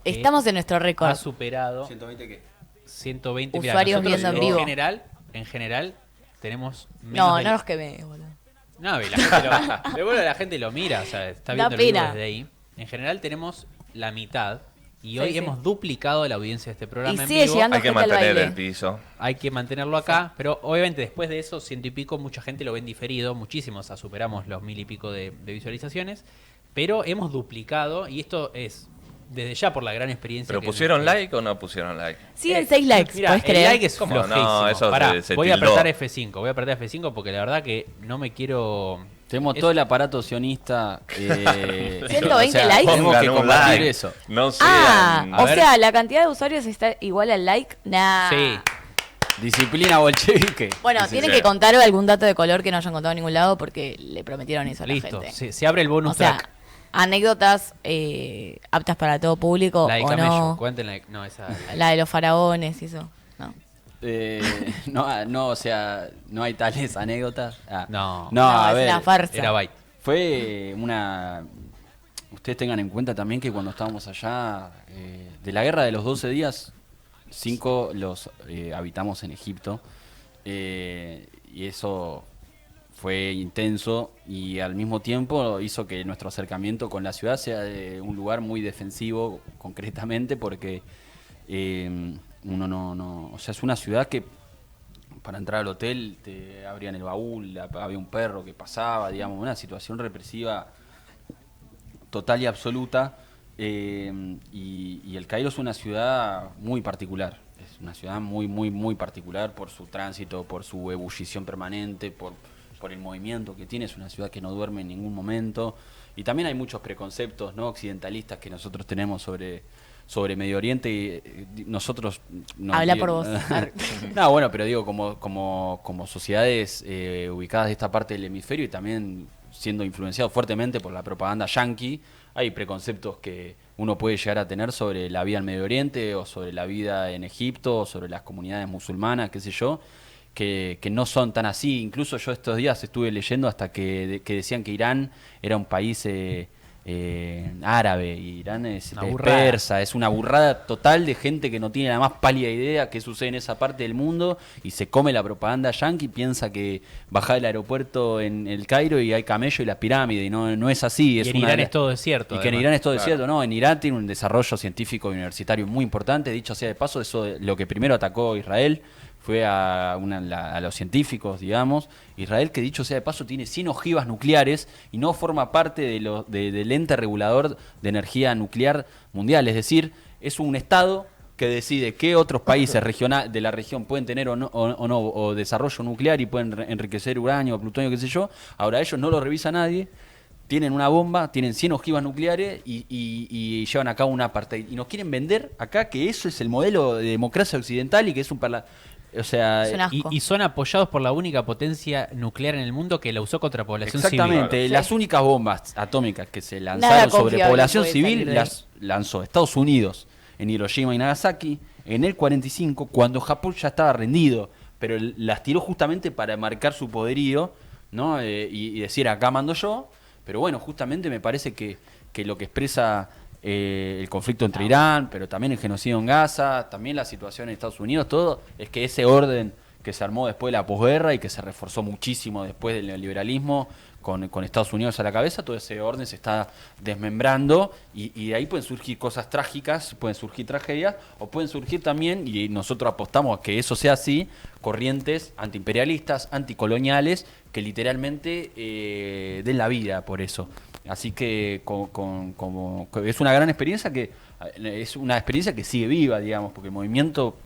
A: Estamos en nuestro
D: Ha
A: récord.
D: superado
B: 120 qué.
D: 120.
A: Usuarios
D: Mirá,
A: viendo en
D: nosotros
A: vivo.
D: En general tenemos menos
A: No,
D: del-
A: no los quemé, boludo.
D: No, y la gente pero bueno, la gente lo mira, o sea, está
A: Da
D: viendo el vivo
A: pena.
D: desde ahí. En general tenemos la mitad y
A: Sí,
D: hoy
A: sí.
D: hemos duplicado la audiencia de este programa
A: Y
D: en
A: sigue
D: vivo.
A: llegando
C: Hay que
A: gente al
C: mantener
A: baile.
C: el piso.
D: Hay que mantenerlo acá, pero obviamente después de eso, 100 y pico, mucha gente lo ven diferido, muchísimos, o sea, superamos los 1000 y pico de visualizaciones, pero hemos duplicado y esto es desde ya por la gran experiencia.
C: ¿Pero
D: que-
C: pusieron
D: que-
C: like o no pusieron like?
A: Siguen 6 likes,
D: Mira,
A: ¿podés
D: el
A: creer?
D: like es
C: ¿Cómo?
D: flojísimo.
C: No, eso
D: Pará,
C: se
D: voy a
C: tildó.
D: apretar F5 porque la verdad que no me quiero...
B: Tenemos
D: Es-
B: todo el aparato sionista.
A: 120 likes.
B: Tenemos que
C: Pongan un
B: compartir
C: like.
B: eso.
C: No
A: Ah,
C: sean...
D: A
A: o
D: ver.
A: sea, la cantidad de usuarios está igual al like. Nah.
D: Sí,
B: Disciplina bolchevique.
A: Bueno,
C: Sí, sí,
A: tienen
C: sí.
A: que contar algún dato de color que no hayan contado en ningún lado porque le prometieron eso a la
D: listo.
A: gente.
D: Se abre el bonus
A: O sea,
D: track.
A: anécdotas aptas para todo público
D: La de
A: o
D: Camello,
A: no.
D: cuéntenla. No, esa...
A: La de los faraones y eso. No.
B: No, o sea, no hay tales anécdotas.
D: No.
B: No, a
A: es
B: ver.
A: una farsa.
D: Era byte.
B: Fue una... Ustedes tengan en cuenta también que cuando estábamos allá, de la guerra de los 12 días, 5 los habitamos en Egipto. Y eso fue intenso y al mismo tiempo hizo que nuestro acercamiento con la ciudad sea un lugar muy defensivo, concretamente, porque uno no, o sea, es una ciudad que para entrar al hotel te abrían el baúl, había un perro que pasaba, digamos, una situación represiva total y absoluta. Y el Cairo es una ciudad muy particular, es una ciudad muy particular por su tránsito, por su ebullición permanente, por el movimiento que tiene. Es una ciudad que no duerme en ningún momento, y también hay muchos preconceptos, ¿no?, occidentalistas que nosotros tenemos sobre Medio Oriente, y nosotros no,
A: Habla por vos.
B: no, bueno, pero digo, como sociedades ubicadas de esta parte del hemisferio y también siendo influenciados fuertemente por la propaganda yanqui, hay preconceptos que uno puede llegar a tener sobre la vida en Medio Oriente o sobre la vida en Egipto o sobre las comunidades musulmanas, qué sé yo, que no son tan así. Incluso yo estos días estuve leyendo hasta que decían que Irán era un país árabe, y Irán es persa. Es una burrada total de gente que no tiene la más pálida idea qué sucede en esa parte del mundo y se come la propaganda yanqui, piensa que baja del aeropuerto en el Cairo y hay camello y las pirámides, y no es así.
D: Y en Irán es todo desierto.
B: Y que en Irán es todo desierto, no, en Irán tiene un desarrollo científico y universitario muy importante. Dicho sea de paso, eso lo que primero atacó Israel fue a los científicos, digamos. Israel, que dicho sea de paso, tiene 100 ojivas nucleares y no forma parte del ente regulador de energía nuclear mundial. Es decir, es un Estado que decide qué otros países de la región pueden tener o no, o desarrollo nuclear y pueden enriquecer uranio o plutonio, qué sé yo. Ahora ellos no lo revisa nadie. Tienen una bomba, tienen 100 ojivas nucleares y llevan a cabo una apartheid. Y nos quieren vender acá que eso es el modelo de democracia occidental y que es un o sea,
A: Es un asco.
D: Y son apoyados por la única potencia nuclear en el mundo que la usó contra población
B: exactamente,
D: civil.
B: las únicas bombas atómicas que se
A: Nada
B: lanzaron sobre
A: confiable
B: población
A: puede
B: civil
A: salir de
B: las lanzó Estados Unidos en Hiroshima y Nagasaki en el 45, cuando Japón ya estaba rendido, pero las tiró justamente para marcar su poderío, ¿no? Y decir, acá mando yo. Pero bueno, justamente me parece que lo que expresa el conflicto entre Irán, pero también el genocidio en Gaza, también la situación en Estados Unidos, todo, es que ese orden que se armó después de la posguerra y que se reforzó muchísimo después del neoliberalismo, con Estados Unidos a la cabeza, todo ese orden se está desmembrando y de ahí pueden surgir cosas trágicas, pueden surgir tragedias, o pueden surgir también, y nosotros apostamos a que eso sea así, corrientes antiimperialistas, anticoloniales, que literalmente den la vida por eso. Así que es una gran experiencia que sigue viva, digamos, porque el movimiento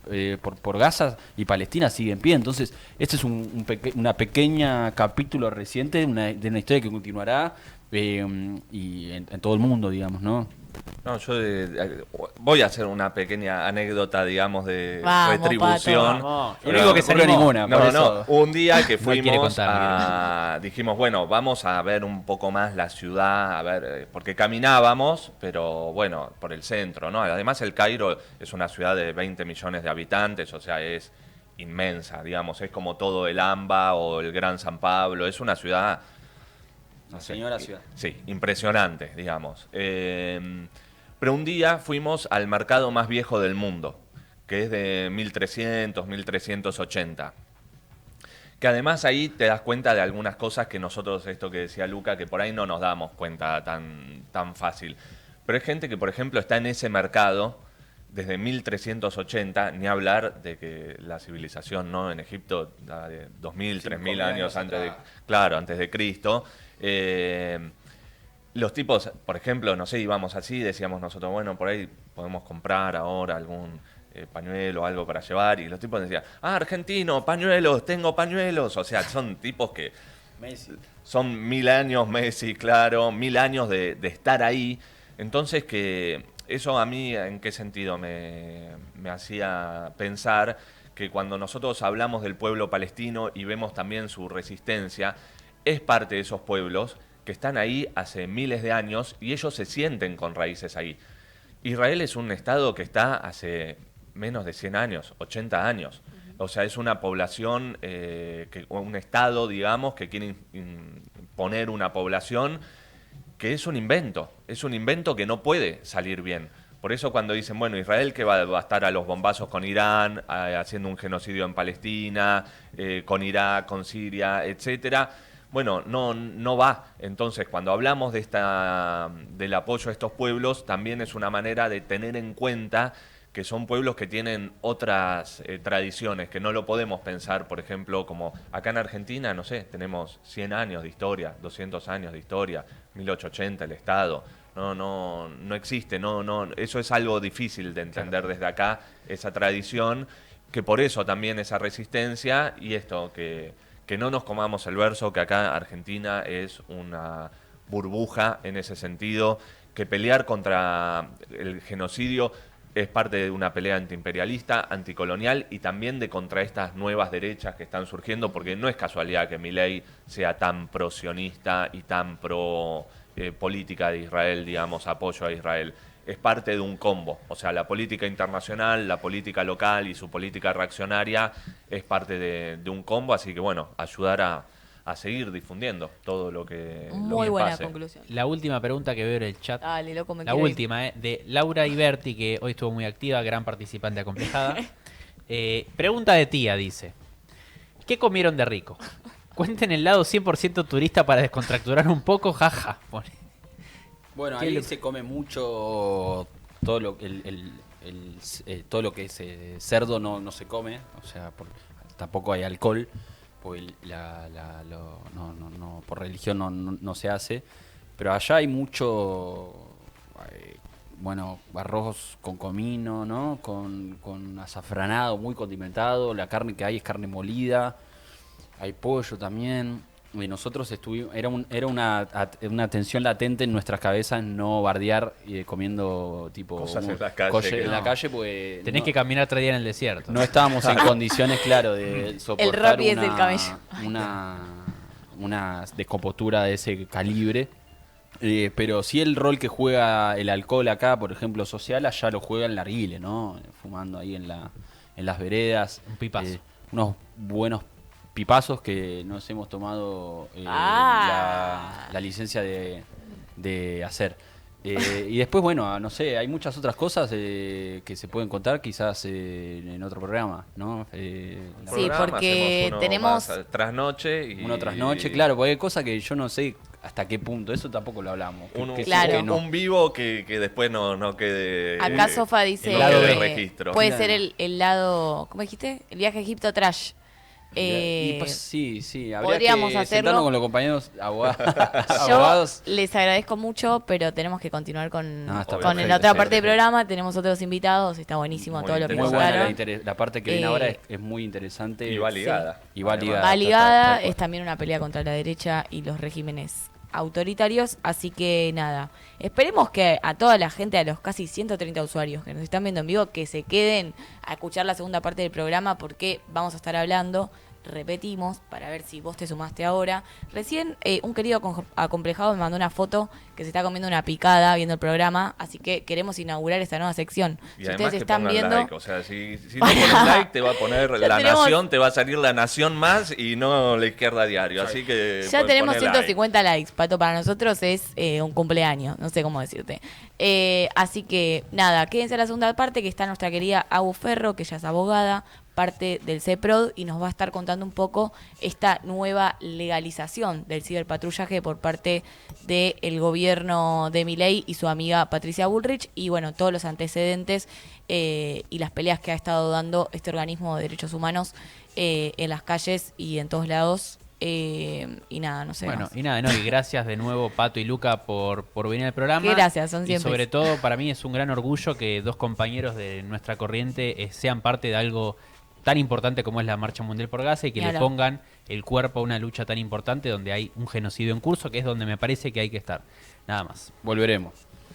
B: por Gaza y Palestina sigue en pie. Entonces, este es una pequeña capítulo reciente de una historia que continuará y en todo el mundo, digamos, ¿no?
C: No, yo voy a hacer una pequeña anécdota, digamos, de
A: Vamos,
C: retribución.
D: Vamos.
B: El único que se animó ninguna.
C: No,
B: por
C: no,
B: eso.
C: un día que
D: No quiere
C: fuimos
D: contar,
C: dijimos, bueno, vamos a ver un poco más la ciudad, a ver, porque caminábamos, pero bueno, por el centro, ¿no? Además el Cairo es una ciudad de 20 millones de habitantes, o sea, es inmensa, digamos, es como todo el AMBA o el Gran San Pablo, es una ciudad...
B: Una señora ciudad.
C: Sí, impresionante, digamos. Pero un día fuimos al mercado más viejo del mundo, que es de 1300, 1380. Que además ahí te das cuenta de algunas cosas que nosotros, esto que decía Luca, que por ahí no nos damos cuenta tan fácil. Pero hay gente que, por ejemplo, está en ese mercado desde 1380, ni hablar de que la civilización, ¿no?, en Egipto, de 2000, 3000 años antes de Cristo. Los tipos, por ejemplo, no sé, íbamos así, decíamos nosotros, bueno, por ahí podemos comprar ahora algún pañuelo o algo para llevar, y los tipos decían, argentino, pañuelos, tengo pañuelos. O sea, son tipos que
B: Messi.
C: son 1000 años, Messi, claro, 1000 años de estar ahí. Entonces, que eso a mí, ¿en qué sentido me hacía pensar? Que cuando nosotros hablamos del pueblo palestino y vemos también su resistencia, es parte de esos pueblos que están ahí hace miles de años y ellos se sienten con raíces ahí. Israel es un estado que está hace menos de 100 años, 80 años. O sea, es una población, un estado, digamos, que quiere imponer una población que es un invento que no puede salir bien. Por eso cuando dicen, bueno, Israel que va a estar a los bombazos con Irán, haciendo un genocidio en Palestina, con Irak, con Siria, etcétera. bueno, no va. Entonces, cuando hablamos del apoyo a estos pueblos, también es una manera de tener en cuenta que son pueblos que tienen otras tradiciones, que no lo podemos pensar, por ejemplo, como acá en Argentina, no sé, tenemos 100 años de historia, 200 años de historia, 1880 el Estado. No existe, eso es algo difícil de entender desde acá, esa tradición, que por eso también esa resistencia y esto, que no nos comamos el verso, que acá Argentina es una burbuja en ese sentido, que pelear contra el genocidio es parte de una pelea antiimperialista, anticolonial y también de contra estas nuevas derechas que están surgiendo, porque no es casualidad que Milei sea tan pro-sionista y tan pro política de Israel, digamos, apoyo a Israel. Es parte de un combo, o sea, la política internacional, la política local y su política reaccionaria es parte de un combo, así que bueno, ayudar a seguir difundiendo todo lo que
A: Muy
C: lo que
A: buena
C: pase.
A: conclusión.
D: La última pregunta que veo en el chat.
A: Dale, loco, me
D: La
A: quiero ir.
D: última, de Laura Iberti, que hoy estuvo muy activa, gran participante acomplejada. Pregunta de tía, dice. ¿Qué comieron de rico? Cuenten el lado 100% turista para descontracturar un poco, jaja. Pone.
B: Bueno,
D: ¿Qué
B: ahí
D: le-
B: se come mucho todo lo, todo lo que es cerdo no se come, o sea, tampoco hay alcohol, porque por religión no se hace, pero allá hay mucho, bueno, arroz con comino, ¿no? Con azafranado, muy condimentado, la carne que hay es carne molida, hay pollo también. Y nosotros estuvimos, era una tensión latente en nuestras cabezas no bardear comiendo tipo
C: Cosas en la calle que
B: en la
C: no.
B: calle, pues
D: Tenés que caminar 3 días en el desierto.
B: no estábamos en condiciones, claro, de soportar
A: Rappi es del camello.
B: una descompostura de ese calibre. Pero sí el rol que juega el alcohol acá, por ejemplo, social, allá lo juega el narguile, ¿no? Fumando ahí en las veredas.
D: Un pipazo.
B: Unos buenos pipazos que nos hemos tomado la licencia de hacer. Y después, bueno, no sé, hay muchas otras cosas que se pueden contar quizás en otro programa, ¿no?
A: Sí,
C: Programa,
A: porque
C: hacemos uno
A: tenemos-
C: más trasnoche y
B: Uno tras noche, claro, porque hay cosas que yo no sé hasta qué punto, eso tampoco lo hablamos.
C: Un,
B: que sí,
A: Claro.
B: que no.
C: un vivo que después no quede
A: Acá Sofa dice,
C: no
D: lado
C: quede
D: B.
C: registro.
A: puede
B: Claro.
A: ser el lado, ¿cómo dijiste? El viaje a Egipto trash.
B: Y pues, sí, habría
A: podríamos
B: que
A: hacerlo.
B: sentarnos con los compañeros
A: Yo
B: abogados.
A: les agradezco mucho, pero tenemos que continuar con
B: No, está
A: en
C: perfecto,
A: la otra
C: sí,
A: parte
C: sí.
A: del programa. Tenemos otros invitados, está buenísimo
C: Muy
A: todo lo que
B: Muy
C: interesante.
B: buena
A: contaron.
B: la parte que viene ahora
A: Eh,
B: es muy interesante.
C: Y va ligada.
B: Y va
C: Además.
B: ligada.
A: Va ligada,
B: tal cual.
A: es también una pelea contra la derecha y los regímenes autoritarios, así que nada, esperemos que a toda la gente, a los casi 130 usuarios que nos están viendo en vivo, que se queden a escuchar la segunda parte del programa porque vamos a estar hablando, repetimos, para ver si vos te sumaste ahora. Recién un querido acomplejado me mandó una foto que se está comiendo una picada viendo el programa, así que queremos inaugurar esta nueva sección.
C: Y
A: Si
C: además
A: ustedes
C: que
A: están
C: pongan
A: viendo...
C: like, o sea, si te pones like te va a poner
A: Ya
C: La
A: tenemos-
C: Nación, te va a salir La Nación más y no La Izquierda Diario, así que
A: Ya tenemos
C: poné like.
A: 150 likes, Pato, para nosotros es un cumpleaños, no sé cómo decirte. Así que nada, quédense a la segunda parte que está nuestra querida Abu Ferro, que ella es abogada, parte del CEPROD y nos va a estar contando un poco esta nueva legalización del ciberpatrullaje por parte del gobierno de Milei y su amiga Patricia Bullrich y bueno, todos los antecedentes y las peleas que ha estado dando este organismo de derechos humanos en las calles y en todos lados. Y nada, no sé.
D: Bueno,
A: más.
D: y nada, no, y gracias de nuevo Pato y Luca por venir al programa.
A: Qué gracias, son
D: Y
A: siempre.
D: sobre todo para mí es un gran orgullo que dos compañeros de nuestra corriente sean parte de algo tan importante como es la Marcha Mundial por Gaza y que
A: Ni
D: le
A: hablar.
D: pongan el cuerpo a una lucha tan importante donde hay un genocidio en curso, que es donde me parece que hay que estar. Nada más.
B: Volveremos.